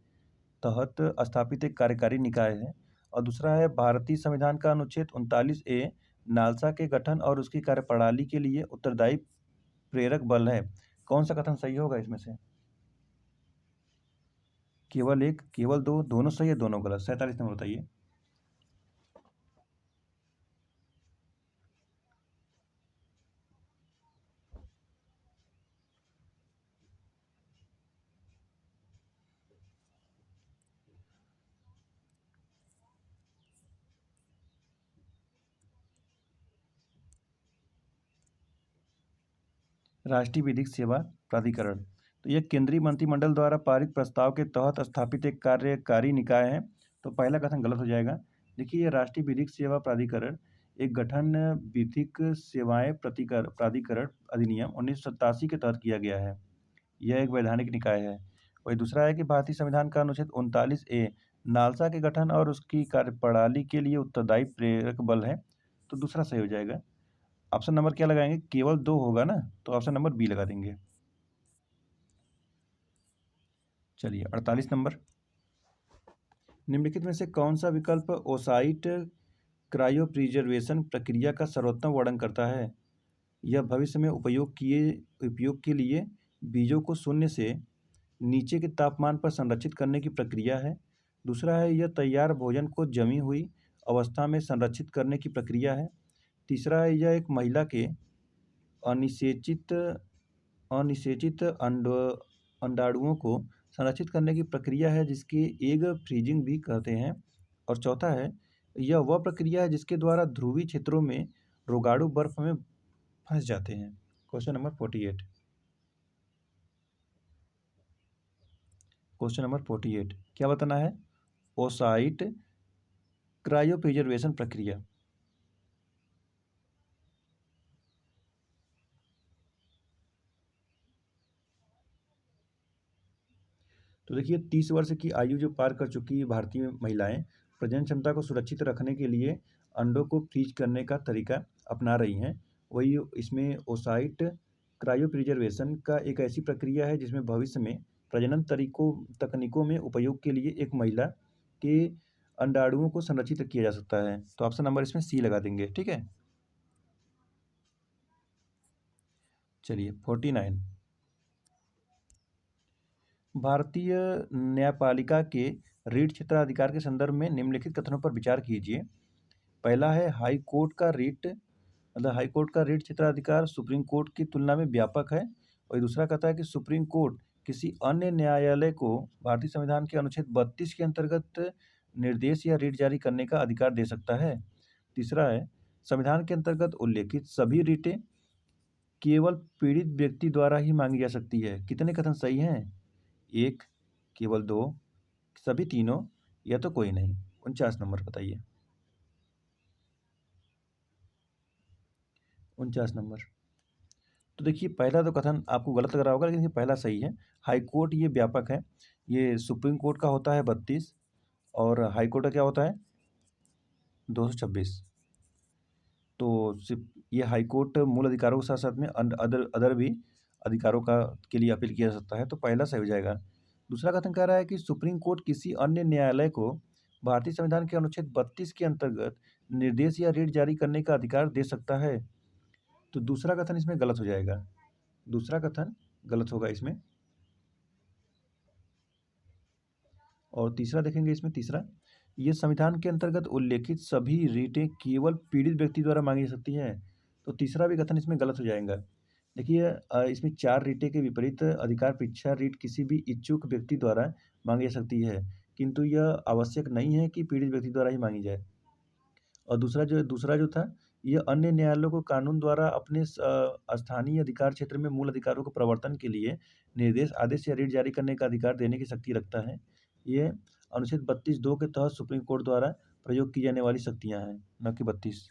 तहत स्थापित एक कार्यकारी निकाय है। और दूसरा है, भारतीय संविधान का अनुच्छेद 39A नालसा के गठन और उसकी कार्यप्रणाली के लिए उत्तरदायी प्रेरक बल है। कौन सा कथन सही होगा इसमें से? केवल 1, केवल 2, दोनों सही है, दोनों गलत? 47 नंबर बताइए। राष्ट्रीय विधिक सेवा प्राधिकरण, तो यह केंद्रीय मंत्रिमंडल द्वारा पारित प्रस्ताव के तहत स्थापित एक कार्यकारी निकाय है। तो पहला कथन गलत हो जाएगा। देखिए, यह राष्ट्रीय विधिक सेवा प्राधिकरण एक गठन विधिक सेवाएं प्राधिकरण अधिनियम 1987 के तहत किया गया है। यह एक वैधानिक निकाय है। वही दूसरा है कि भारतीय संविधान का अनुच्छेद 39A नालसा के गठन और उसकी कार्यप्रणाली के लिए उत्तरदायी प्रेरक बल है। तो दूसरा सही हो जाएगा। ऑप्शन नंबर क्या लगाएंगे? केवल 2 होगा ना, तो ऑप्शन नंबर बी लगा देंगे। चलिए 48 नंबर, निम्नलिखित में से कौन सा विकल्प ओसाइट क्रायोप्रिजर्वेशन प्रक्रिया का सर्वोत्तम वर्णन करता है? यह भविष्य में उपयोग के लिए बीजों को शून्य से नीचे के तापमान पर संरक्षित करने की प्रक्रिया है। दूसरा है, यह तैयार भोजन को जमी हुई अवस्था में संरक्षित करने की प्रक्रिया है। तीसरा है, यह एक महिला के अनिषेचित अनिषेचित अंडाणुओं को संरक्षित करने की प्रक्रिया है, जिसकी एग फ्रीजिंग भी कहते हैं। और चौथा है, यह वह प्रक्रिया है जिसके द्वारा ध्रुवीय क्षेत्रों में रोगाणु बर्फ में फंस जाते हैं। Question number 48। क्वेश्चन नंबर 48 क्या बताना है? ओसाइट क्रायोप्रिजर्वेशन प्रक्रिया। तो देखिए, 30 वर्ष की आयु जो पार कर चुकी भारतीय महिलाएं प्रजनन क्षमता को सुरक्षित रखने के लिए अंडों को फ्रीज करने का तरीका अपना रही हैं। वही इसमें ओसाइट क्रायोप्रिजर्वेशन का एक ऐसी प्रक्रिया है जिसमें भविष्य में प्रजनन तकनीकों में उपयोग के लिए एक महिला के अंडाणुओं को संरक्षित किया जा सकता है। तो ऑप्शन नंबर इसमें सी लगा देंगे। ठीक है, चलिए 49, भारतीय न्यायपालिका के रीट क्षेत्राधिकार के संदर्भ में निम्नलिखित कथनों पर विचार कीजिए। पहला है, हाई कोर्ट का रीट क्षेत्राधिकार सुप्रीम कोर्ट की तुलना में व्यापक है। और दूसरा कहता है कि सुप्रीम कोर्ट किसी अन्य न्यायालय को भारतीय संविधान के अनुच्छेद 32 के अंतर्गत निर्देश या रीट जारी करने का अधिकार दे सकता है। तीसरा है, संविधान के अंतर्गत उल्लेखित सभी रीटें केवल पीड़ित व्यक्ति द्वारा ही मांगी जा सकती है। कितने कथन सही हैं? 1, केवल 2, सभी तीनों, या तो कोई नहीं। 49 नंबर बताइए। 49 नंबर, तो देखिए, पहला तो कथन आपको गलत लग रहा होगा, लेकिन ये पहला सही है। हाई कोर्ट ये व्यापक है। ये सुप्रीम कोर्ट का होता है 32 और हाई कोर्ट का क्या होता है 226। तो सिर्फ ये हाई कोर्ट मूल अधिकारों के साथ साथ में अदर भी अधिकारों का के लिए अपील किया जा सकता है। तो पहला सही हो जाएगा। दूसरा कथन कह रहा है कि सुप्रीम कोर्ट किसी अन्य न्यायालय को भारतीय संविधान के अनुच्छेद 32 के अंतर्गत निर्देश या रीट जारी करने का अधिकार दे सकता है। तो दूसरा कथन इसमें गलत हो जाएगा। दूसरा कथन गलत होगा इसमें। और तीसरा देखेंगे इसमें, तीसरा, ये संविधान के अंतर्गत उल्लेखित सभी रीटें केवल पीड़ित व्यक्ति द्वारा मांगी जा सकती हैं। तो तीसरा भी कथन इसमें गलत हो जाएगा। देखिए, इसमें 4 रीटें के विपरीत अधिकार परीक्षा रीट किसी भी इच्छुक व्यक्ति द्वारा मांगी जा सकती है, किंतु यह आवश्यक नहीं है कि पीड़ित व्यक्ति द्वारा ही मांगी जाए। और दूसरा जो था, यह अन्य न्यायालयों को कानून द्वारा अपने स्थानीय अधिकार क्षेत्र में मूल अधिकारों को प्रवर्तन के लिए निर्देश, आदेश या रीट जारी करने का अधिकार देने की शक्ति रखता है। ये अनुच्छेद 32(2) के तहत सुप्रीम कोर्ट द्वारा प्रयोग की जाने वाली शक्तियाँ हैं, न कि 32।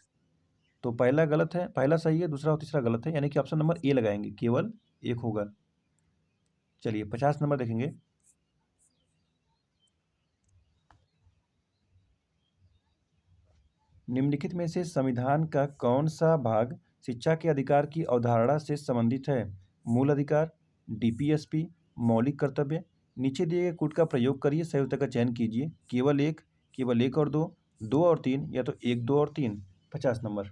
तो पहला गलत है, पहला सही है, दूसरा और तीसरा गलत है, यानी कि ऑप्शन नंबर ए लगाएंगे, केवल एक होगा। चलिए 50 नंबर देखेंगे। निम्नलिखित में से संविधान का कौन सा भाग शिक्षा के अधिकार की अवधारणा से संबंधित है? मूल अधिकार, डीपीएसपी, मौलिक कर्तव्य। नीचे दिए गए कूट का प्रयोग करिए, सही उत्तर का चयन कीजिए। केवल एक और दो, 2 और 3, या तो 1, 2 और 3। 50 नंबर,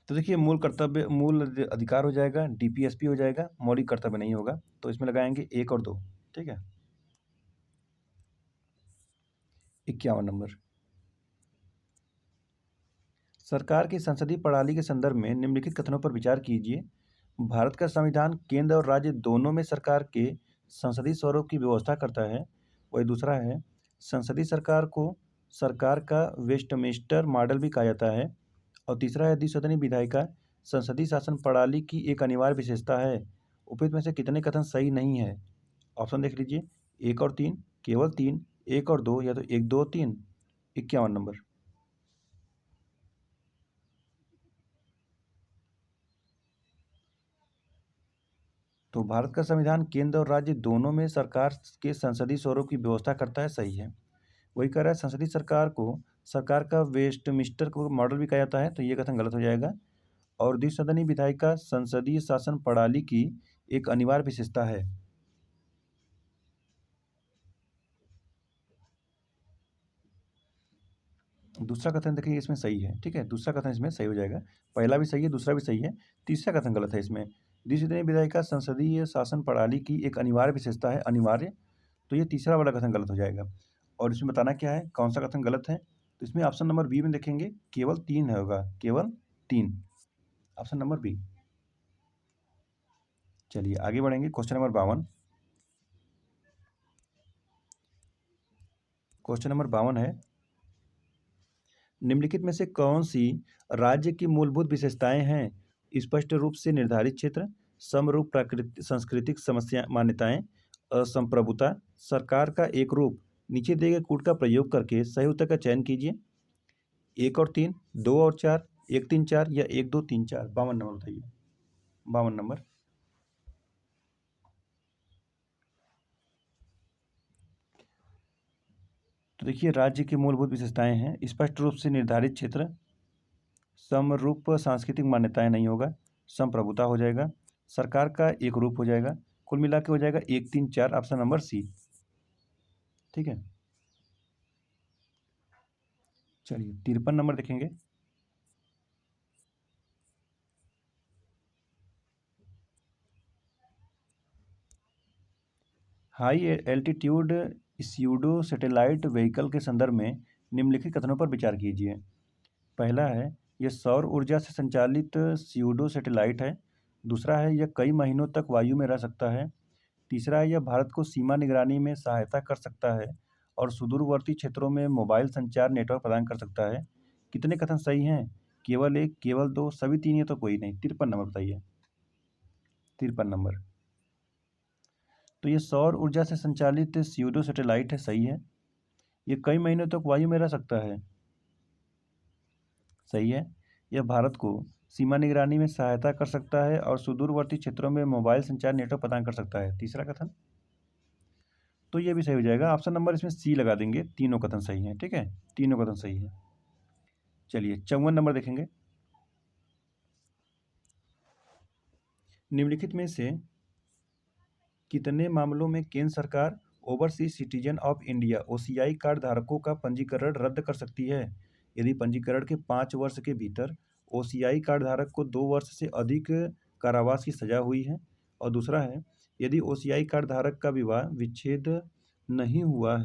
तो देखिए, मूल अधिकार हो जाएगा, डीपीएसपी हो जाएगा, मौलिक कर्तव्य नहीं होगा। तो इसमें लगाएंगे 1 और 2। ठीक है, 51 नंबर, सरकार की संसदीय प्रणाली के संदर्भ में निम्नलिखित कथनों पर विचार कीजिए। भारत का संविधान केंद्र और राज्य दोनों में सरकार के संसदीय स्वरूप की व्यवस्था करता है। वही दूसरा है, संसदीय सरकार को सरकार का वेस्टमिंस्टर मॉडल भी कहा जाता है। और तीसरा है, द्विसदनीय विधायिका संसदीय शासन प्रणाली की एक अनिवार्य विशेषता है। उपयुक्त में से कितने कथन सही नहीं है? ऑप्शन देख लीजिए, 1 और 3, केवल 3, 1 और 2, या तो 1, 2, 3। 51 नंबर। तो भारत का संविधान केंद्र और राज्य दोनों में सरकार के संसदीय स्वरूप की व्यवस्था करता है, सही है। वही कह रहा है, संसदीय सरकार को सरकार का वेस्टमिंस्टर को मॉडल भी कहा जाता है, तो ये कथन गलत हो जाएगा। और द्विसदनीय विधायिका संसदीय शासन प्रणाली की एक अनिवार्य विशेषता है। दूसरा कथन देखिए इसमें सही है, ठीक है, दूसरा कथन इसमें सही हो जाएगा। पहला भी सही है, दूसरा भी सही है, तीसरा कथन गलत है इसमें। द्विसदनीय विधायिका संसदीय शासन प्रणाली की एक अनिवार्य विशेषता है, अनिवार्य, तो ये तीसरा वाला कथन गलत हो जाएगा। और इसमें बताना क्या है, कौन सा कथन गलत है, तो इसमें ऑप्शन नंबर बी में देखेंगे, केवल 3 होगा, केवल 3, ऑप्शन नंबर बी। चलिए आगे बढ़ेंगे, क्वेश्चन नंबर 52। क्वेश्चन नंबर 52 है, निम्नलिखित में से कौन सी राज्य की मूलभूत विशेषताएं हैं? स्पष्ट रूप से निर्धारित क्षेत्र, समरूप प्राकृतिक सांस्कृतिक समस्या मान्यताएं, असंप्रभुता, सरकार का एक रूप। नीचे दिए गए कूट का प्रयोग करके सही उत्तर का चयन कीजिए। 1 और 3, 2 और 4, 1, 3, 4, या 1, 2, 3, 4। 52 नंबर बताइए, 52 नंबर। तो देखिए, राज्य की मूलभूत विशेषताएं हैं, स्पष्ट रूप से निर्धारित क्षेत्र, समरूप सांस्कृतिक मान्यताएं नहीं होगा, संप्रभुता हो जाएगा, सरकार का एक रूप हो जाएगा, कुल मिला के हो जाएगा 1, 3, 4, ऑप्शन नंबर सी। ठीक है, चलिए 53 नंबर देखेंगे। High altitude pseudo satellite vehicle के संदर्भ में निम्नलिखित कथनों पर विचार कीजिए। पहला है, यह सौर ऊर्जा से संचालित स्यूडो सैटेलाइट है। दूसरा है, यह कई महीनों तक वायु में रह सकता है। तीसरा है, यह भारत को सीमा निगरानी में सहायता कर सकता है और सुदूरवर्ती क्षेत्रों में मोबाइल संचार नेटवर्क प्रदान कर सकता है। कितने कथन सही हैं? केवल 1, केवल 2, सभी 3, या तो कोई नहीं। 53 नंबर बताइए, 53 नंबर। तो ये सौर ऊर्जा से संचालित स्यूडो सैटेलाइट है, सही है। ये कई महीनों तक वायु में रह सकता है, सही है। यह भारत को सीमा निगरानी में सहायता कर सकता है और सुदूरवर्ती क्षेत्रों में मोबाइल संचार नेटवर्क प्रदान कर सकता है, तीसरा कथन। तो ये भी सही हो जाएगा, ऑप्शन नंबर इसमें सी लगा देंगे, तीनों कथन सही हैं, ठीक है, तीनों कथन सही है। चलिए 54 नंबर देखेंगे। निम्नलिखित में से कितने मामलों में केंद्र सरकार overseas citizen of India OCI card धारकों का पंजीकरण रद्द कर सकती है? यदि पंजीकरण के 5 वर्ष के भीतर ओसीआई कार्ड धारक को 2 वर्ष से अधिक कारावास की सजा हुई है। और दूसरा है, यदि ओसीआई कार्ड धारक का विवाह विच्छेद नहीं हुआ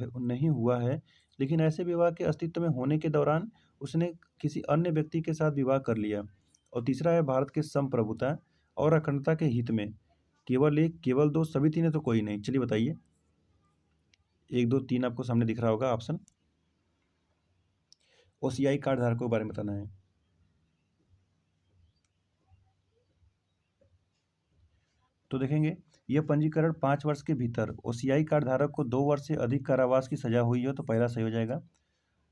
है, लेकिन ऐसे विवाह के अस्तित्व में होने के दौरान उसने किसी अन्य व्यक्ति के साथ विवाह कर लिया। और तीसरा है, भारत के संप्रभुता और अखंडता के हित में केवल 1, केवल 2, सभी 3 है तो कोई नहीं। चलिए बताइए, 1, 2, 3 आपको सामने दिख रहा होगा ऑप्शन। ओसीआई कार्ड धारकों के बारे में बताना है। तो देखेंगे, यह पंजीकरण 5 वर्ष के भीतर ओसीआई कार्ड धारक को 2 वर्ष से अधिक कारावास की सजा हुई हो, तो पहला सही हो जाएगा।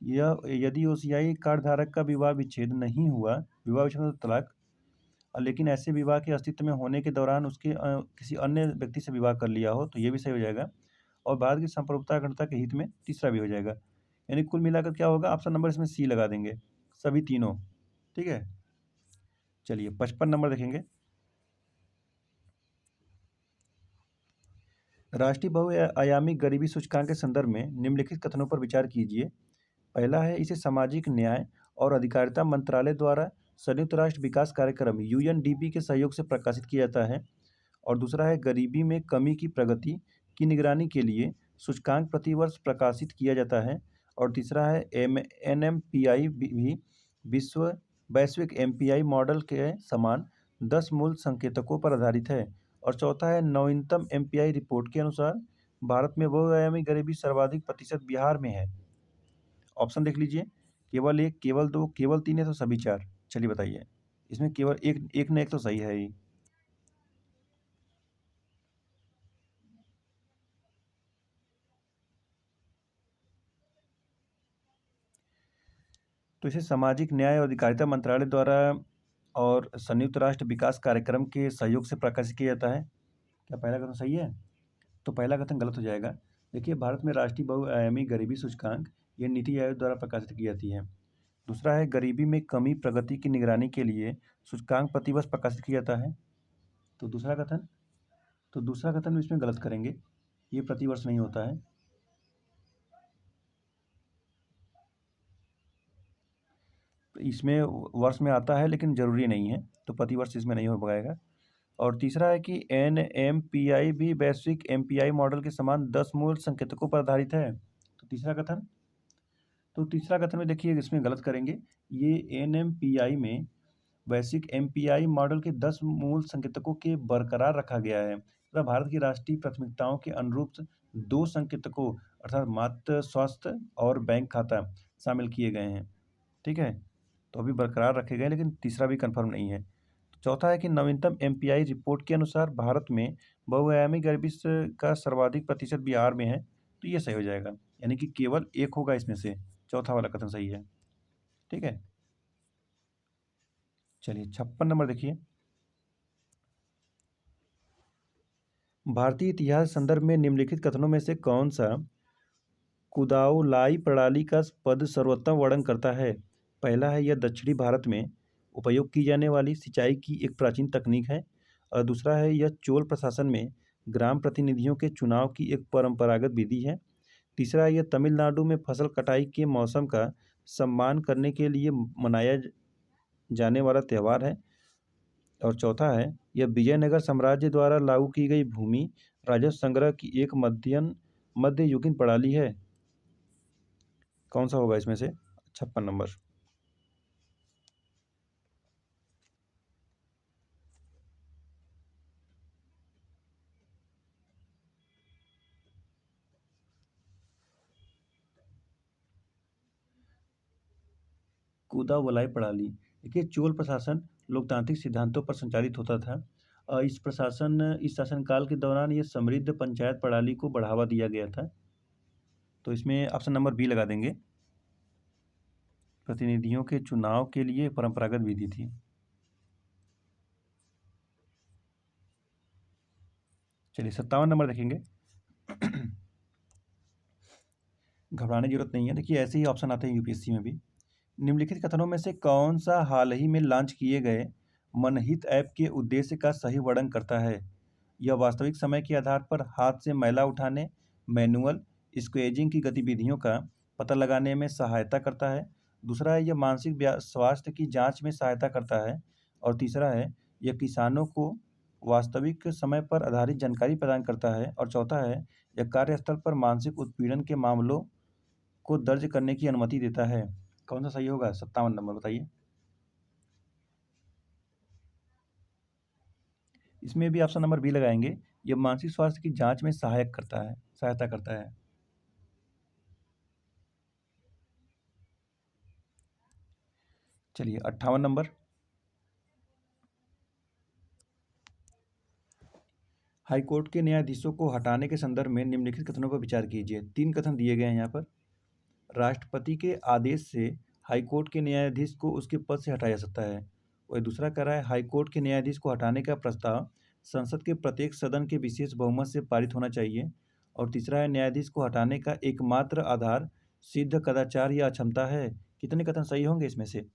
यह यदि ओसीआई कार्ड धारक का विवाह विच्छेद नहीं हुआ, विवाह विच्छेद मतलब तलाक, लेकिन ऐसे विवाह के अस्तित्व में होने के दौरान उसके किसी अन्य व्यक्ति से विवाह कर लिया हो, तो ये भी सही हो जाएगा। और भारत की संप्रभुता अखंडता के हित में तीसरा भी हो जाएगा। यानी कुल मिलाकर क्या होगा, ऑप्शन नंबर इसमें सी लगा देंगे, सभी तीनों, ठीक है। चलिए 55 नंबर देखेंगे। राष्ट्रीय बहुआयामी गरीबी सूचकांक के संदर्भ में निम्नलिखित कथनों पर विचार कीजिए। पहला है, इसे सामाजिक न्याय और अधिकारिता मंत्रालय द्वारा संयुक्त राष्ट्र विकास कार्यक्रम यूएनडीपी के सहयोग से प्रकाशित किया जाता है। और दूसरा है, गरीबी में कमी की प्रगति की निगरानी के लिए सूचकांक प्रतिवर्ष प्रकाशित किया जाता है। और तीसरा है, एनएमपीआई भी विश्व वैश्विक एमपीआई मॉडल के समान 10 मूल संकेतकों पर आधारित है। और चौथा है नवीनतम एमपीआई रिपोर्ट के अनुसार भारत में बहुआयामी गरीबी सर्वाधिक प्रतिशत बिहार में है। ऑप्शन देख लीजिए, केवल 1, केवल 2, केवल 3 है तो सभी 4। चलिए बताइए, इसमें केवल एक एक न एक तो सही है ही। तो इसे सामाजिक न्याय और अधिकारिता मंत्रालय द्वारा और संयुक्त राष्ट्र विकास कार्यक्रम के सहयोग से प्रकाशित किया जाता है। क्या पहला कथन सही है? तो पहला कथन गलत हो जाएगा। देखिए, भारत में राष्ट्रीय बहुआयामी गरीबी सूचकांक ये नीति आयोग द्वारा प्रकाशित की जाती है। दूसरा है गरीबी में कमी प्रगति की निगरानी के लिए सूचकांक प्रतिवर्ष प्रकाशित किया जाता है। तो दूसरा कथन इसमें गलत करेंगे, ये प्रतिवर्ष नहीं होता है। इसमें वर्ष में आता है लेकिन ज़रूरी नहीं है, तो प्रतिवर्ष इसमें नहीं हो पाएगा। और तीसरा है कि एनएमपीआई भी वैश्विक एमपीआई मॉडल के समान 10 मूल संकेतकों पर आधारित है। तो तीसरा कथन में देखिए इसमें गलत करेंगे। ये एनएमपीआई में वैश्विक एमपीआई मॉडल के 10 मूल संकेतकों के बरकरार रखा गया है तथा भारत की राष्ट्रीय प्राथमिकताओं के अनुरूप 2 संकेतकों अर्थात मातृ स्वास्थ्य और बैंक खाता शामिल किए गए हैं। ठीक है, तो अभी बरकरार रखे गए लेकिन तीसरा भी कंफर्म नहीं है। चौथा है कि नवीनतम एमपीआई रिपोर्ट के अनुसार भारत में बहुआयामी गरीबी का सर्वाधिक प्रतिशत बिहार में है, तो ये सही हो जाएगा, यानी कि केवल एक होगा इसमें से, चौथा वाला कथन सही है। ठीक है, चलिए 56 नंबर देखिए। भारतीय इतिहास संदर्भ में निम्नलिखित कथनों में से कौन सा कुदाऊलाई प्रणाली का पद सर्वोत्तम वर्णन करता है? पहला है, यह दक्षिणी भारत में उपयोग की जाने वाली सिंचाई की एक प्राचीन तकनीक है। और दूसरा है, यह चोल प्रशासन में ग्राम प्रतिनिधियों के चुनाव की एक परंपरागत विधि है। तीसरा है, यह तमिलनाडु में फसल कटाई के मौसम का सम्मान करने के लिए मनाया जाने वाला त्यौहार है। और चौथा है, यह विजयनगर साम्राज्य द्वारा लागू की गई भूमि राजस्व संग्रह की एक मध्ययुगीन प्रणाली है। कौन सा होगा इसमें से? 56 नंबर। कुदावलाई प्रणाली, देखिए चोल प्रशासन लोकतांत्रिक सिद्धांतों पर संचालित होता था। इस शासनकाल के दौरान ये समृद्ध पंचायत प्रणाली को बढ़ावा दिया गया था। तो इसमें ऑप्शन नंबर बी लगा देंगे, प्रतिनिधियों के चुनाव के लिए परंपरागत विधि थी। चलिए 57 नंबर देखेंगे। घबराने की जरूरत नहीं है, देखिए ऐसे ही ऑप्शन आते हैं यूपीएससी में भी। निम्नलिखित कथनों में से कौन सा हाल ही में लॉन्च किए गए मनहित ऐप के उद्देश्य का सही वर्णन करता है? यह वास्तविक समय के आधार पर हाथ से मैला उठाने, मैनुअल स्क्वेजिंग की गतिविधियों का पता लगाने में सहायता करता है। दूसरा है, यह मानसिक स्वास्थ्य की जांच में सहायता करता है। और तीसरा है, यह किसानों को वास्तविक समय पर आधारित जानकारी प्रदान करता है। और चौथा है, यह कार्यस्थल पर मानसिक उत्पीड़न के मामलों को दर्ज करने की अनुमति देता है। कौन सा सही होगा? 57 नंबर बताइए। इसमें भी ऑप्शन नंबर बी लगाएंगे, यह मानसिक स्वास्थ्य की जांच में सहायता करता है। चलिए 58 नंबर। हाईकोर्ट के न्यायाधीशों को हटाने के संदर्भ में निम्नलिखित कथनों पर विचार कीजिए। 3 कथन दिए गए हैं यहाँ पर। राष्ट्रपति के आदेश से हाईकोर्ट के न्यायाधीश को उसके पद से हटाया जा सकता है। और दूसरा कह रहा है, हाईकोर्ट के न्यायाधीश को हटाने का प्रस्ताव संसद के प्रत्येक सदन के विशेष बहुमत से पारित होना चाहिए। और तीसरा है, न्यायाधीश को हटाने का एकमात्र आधार सिद्ध कदाचार या अक्षमता है। कितने कथन सही होंगे इसमें से?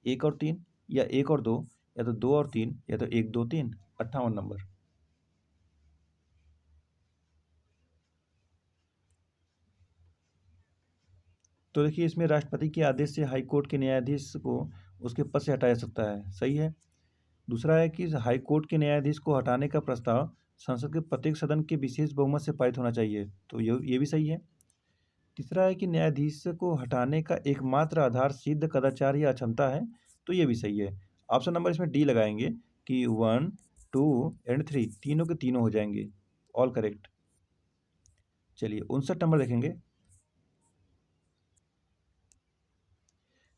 1 और 3, या 1 और 2, या तो 2 और 3, या तो 1, 2, 3। 58 नंबर। तो देखिए, इसमें राष्ट्रपति के आदेश से हाईकोर्ट के न्यायाधीश को उसके पद से हटाया जा सकता है, सही है। दूसरा है कि हाईकोर्ट के न्यायाधीश को हटाने का प्रस्ताव संसद के प्रत्येक सदन के विशेष बहुमत से पारित होना चाहिए, तो ये भी सही है। तीसरा है कि न्यायाधीश को हटाने का एकमात्र आधार सिद्ध कदाचार या अक्षमता है, तो ये भी सही है। ऑप्शन नंबर इसमें डी लगाएंगे, कि 1, 2 एंड 3 तीनों के तीनों हो जाएंगे, ऑल करेक्ट। चलिए 59 नंबर देखेंगे।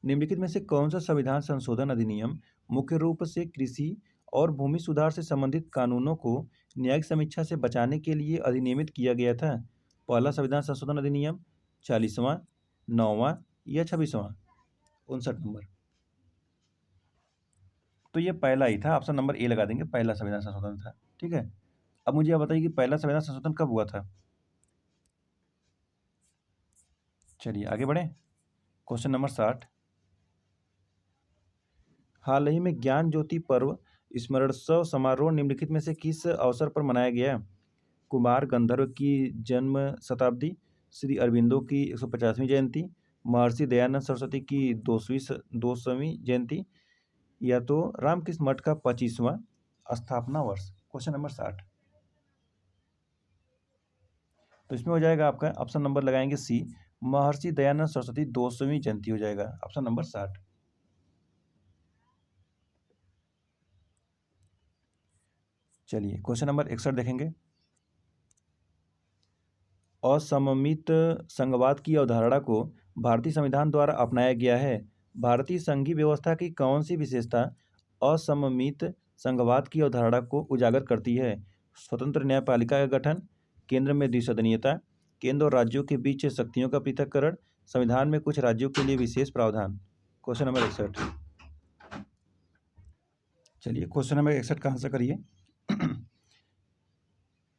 निम्नलिखित में से कौन सा संविधान संशोधन अधिनियम मुख्य रूप से कृषि और भूमि सुधार से संबंधित कानूनों को न्यायिक समीक्षा से बचाने के लिए अधिनियमित किया गया था? पहला संविधान संशोधन अधिनियम, 40वां, 9वां या 26वां? 59 नंबर। तो ये पहला ही था, ऑप्शन नंबर ए लगा देंगे, पहला संविधान संशोधन था। ठीक है, अब मुझे आप बताइए कि पहला संविधान संशोधन कब हुआ था? चलिए आगे बढ़ें। Question number 60। हाल ही में ज्ञान ज्योति पर्व स्मरणोत्सव समारोह निम्नलिखित में से किस अवसर पर मनाया गया? कुमार गंधर्व की जन्म शताब्दी, श्री अरविंदो की 150वीं जयंती, महर्षि दयानंद सरस्वती की 200वीं जयंती, या तो रामकृष्ण मठ का 25वां स्थापना वर्ष? Question number 60। तो इसमें हो जाएगा आपका ऑप्शन नंबर लगाएंगे सी, महर्षि दयानंद सरस्वती 200वीं जयंती हो जाएगा ऑप्शन नंबर 60। चलिए क्वेश्चन नंबर 61 देखेंगे। असममित संघवाद की अवधारणा को भारतीय संविधान द्वारा अपनाया गया है। भारतीय संघीय व्यवस्था की कौन सी विशेषता असममित संघवाद की अवधारणा को उजागर करती है? स्वतंत्र न्यायपालिका का गठन, केंद्र में द्विसदनीयता, केंद्र और राज्यों के बीच शक्तियों का पृथक्करण, संविधान में कुछ राज्यों के लिए विशेष प्रावधान? Question number 61। चलिए क्वेश्चन नंबर 61 का आंसर करिए।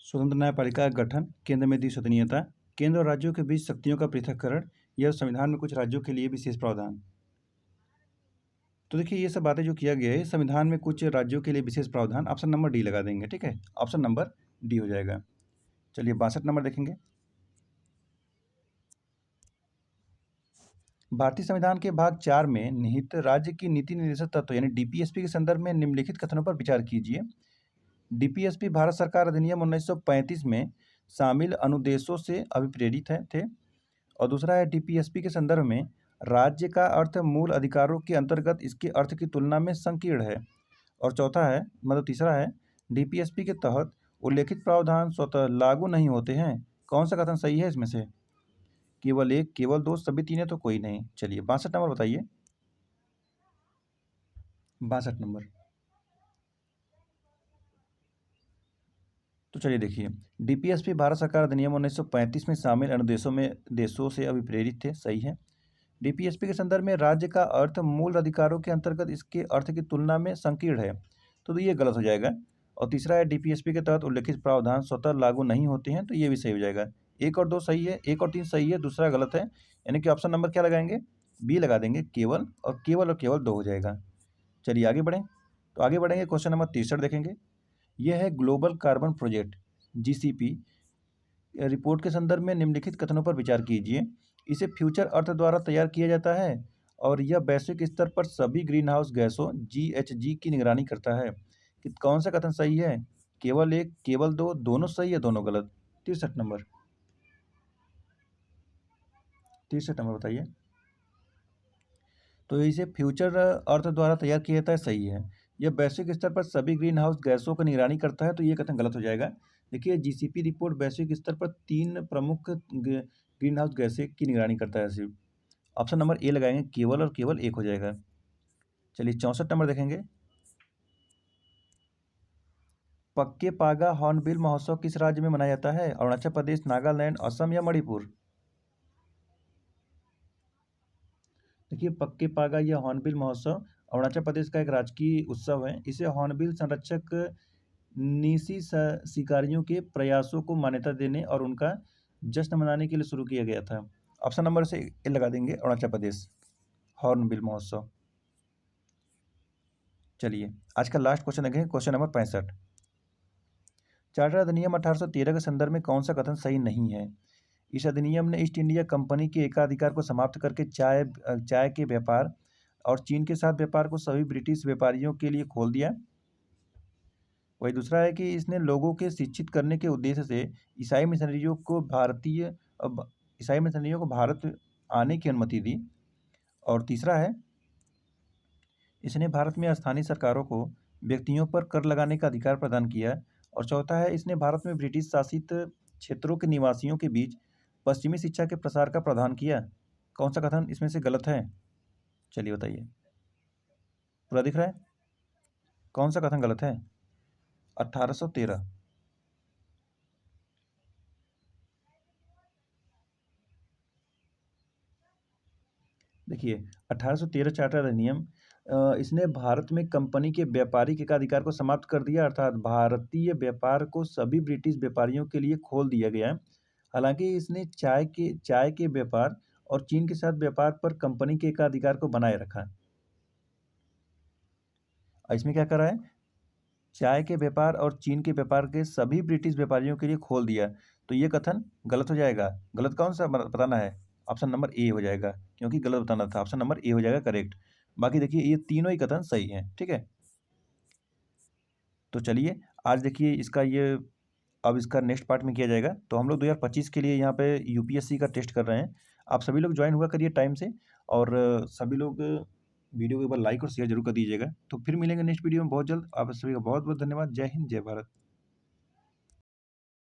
स्वतंत्र न्यायपालिका का गठन, केंद्र में द्विसदनीयता, केंद्र और राज्यों के बीच शक्तियों का पृथक्करण, यह संविधान में कुछ राज्यों के लिए विशेष प्रावधान। तो देखिए ये सब बातें जो किया गया है, संविधान में कुछ राज्यों के लिए विशेष प्रावधान, ऑप्शन नंबर डी लगा देंगे। ठीक है, ऑप्शन नंबर डी हो जाएगा। चलिए 62 नंबर देखेंगे। भारतीय संविधान के भाग 4 में निहित राज्य की नीति निर्देशक तत्व यानी डीपीएसपी के संदर्भ में निम्नलिखित कथनों पर विचार कीजिए। डीपीएसपी भारत सरकार अधिनियम 1935 में शामिल अनुदेशों से अभिप्रेरित थे। और दूसरा है डीपीएसपी के संदर्भ में राज्य का अर्थ मूल अधिकारों के अंतर्गत इसके अर्थ की तुलना में संकीर्ण है। और चौथा है मतलब तीसरा है डीपीएसपी के तहत उल्लेखित प्रावधान स्वतः लागू नहीं होते हैं। कौन सा कथन सही है इसमें से? केवल एक, केवल दो, सभी तीन है तो कोई नहीं। चलिए 62 नंबर बताइए। 62 नंबर। तो चलिए देखिए, डीपीएसपी भारत सरकार अधिनियम 1935 में शामिल अनुदेशों में देशों से अभिप्रेरित थे, सही है। डीपीएसपी के संदर्भ में राज्य का अर्थ मूल अधिकारों के अंतर्गत इसके अर्थ की तुलना में संकीर्ण है, तो ये गलत हो जाएगा। और तीसरा है डीपीएसपी के तहत उल्लेखित प्रावधान स्वतः लागू नहीं होते हैं, तो ये भी सही हो जाएगा। 1 और 2 सही है, 1 और 3 सही है, दूसरा गलत है। यानी कि ऑप्शन नंबर क्या लगाएंगे? बी लगा देंगे, केवल और केवल 2 हो जाएगा। चलिए आगे बढ़ें। तो आगे बढ़ेंगे, क्वेश्चन नंबर 63 देखेंगे। यह है global carbon project GCP report के संदर्भ में निम्नलिखित कथनों पर विचार कीजिए। इसे फ्यूचर अर्थ द्वारा तैयार किया जाता है और यह वैश्विक स्तर पर सभी ग्रीन हाउस गैसों जीएचजी की निगरानी करता है। कि कौन सा कथन सही है? केवल एक, केवल दो, दोनों सही है, दोनों गलत? 63 नंबर। 63 नंबर बताइए। तो इसे फ्यूचर अर्थ द्वारा तैयार किया जाता है, सही है। यह वैश्विक स्तर पर सभी ग्रीन हाउस गैसों की निगरानी करता है, तो ये कथन गलत हो जाएगा। देखिए जीसीपी रिपोर्ट वैश्विक स्तर पर 3 प्रमुख ग्रीन हाउस गैसें की निगरानी करता है सिर्फ। ऑप्शन नंबर ए लगाएंगे, केवल और केवल 1 हो जाएगा। चलिए 64 नंबर देखेंगे। पक्के पागा हॉर्नबिल महोत्सव किस राज्य में मनाया जाता है? अरुणाचल प्रदेश, नागालैंड, असम या मणिपुर? देखिए पक्के पागा या हॉर्नबिल महोत्सव अरुणाचल प्रदेश का एक राजकीय उत्सव है। इसे हॉर्नबिल संरक्षक नीसी शिकारियों के प्रयासों को मान्यता देने और उनका जश्न मनाने के लिए शुरू किया गया था। ऑप्शन नंबर से ए लगा देंगे, अरुणाचल प्रदेश, हॉर्नबिल महोत्सव। चलिए आज का लास्ट क्वेश्चन देखें, क्वेश्चन नंबर 65। चार्टर अधिनियम 1813 के संदर्भ में कौन सा कथन सही नहीं है? इस अधिनियम ने ईस्ट इंडिया कंपनी के एकाधिकार को समाप्त करके चाय के व्यापार और चीन के साथ व्यापार को सभी ब्रिटिश व्यापारियों के लिए खोल दिया। वही दूसरा है कि इसने लोगों के शिक्षित करने के उद्देश्य से ईसाई मिशनरियों को भारत आने की अनुमति दी। और तीसरा है इसने भारत में स्थानीय सरकारों को व्यक्तियों पर कर लगाने का अधिकार प्रदान किया। और चौथा है, इसने भारत में ब्रिटिश शासित क्षेत्रों के निवासियों के बीच पश्चिमी शिक्षा के प्रसार का प्रावधान किया। कौन सा कथन इसमें से गलत है? चलिए बताइए। पूरा दिख रहा है? कौन सा कथन गलत है? 1813। देखिए, 1813 चार्टर अधिनियम इसने भारत में कंपनी के व्यापारिक एकाधिकार को समाप्त कर दिया, अर्थात भारतीय व्यापार को सभी ब्रिटिश व्यापारियों के लिए खोल दिया गया। हालांकि इसने चाय के व्यापार और चीन के साथ व्यापार पर कंपनी के एकाधिकार को बनाए रखा। इसमें क्या करा है? चाय के व्यापार और चीन के व्यापार के सभी ब्रिटिश व्यापारियों के लिए खोल दिया। तो ये कथन गलत हो जाएगा। गलत कौन सा बताना है? ऑप्शन नंबर ए हो जाएगा, क्योंकि गलत बताना था। ऑप्शन नंबर ए हो जाएगा करेक्ट। बाकी देखिए, ये तीनों ही कथन सही हैं। ठीक है, तो चलिए आज देखिए इसका ये अब इसका नेक्स्ट पार्ट में किया जाएगा। तो हम लोग 2025 के लिए यहाँ पे यूपीएससी का टेस्ट कर रहे हैं। आप सभी लोग ज्वाइन हुआ करिए टाइम से, और सभी लोग वीडियो को एक बार लाइक और शेयर जरूर कर दीजिएगा। तो फिर मिलेंगे नेक्स्ट वीडियो में बहुत जल्द। आप सभी का बहुत बहुत धन्यवाद। जय हिंद, जय भारत।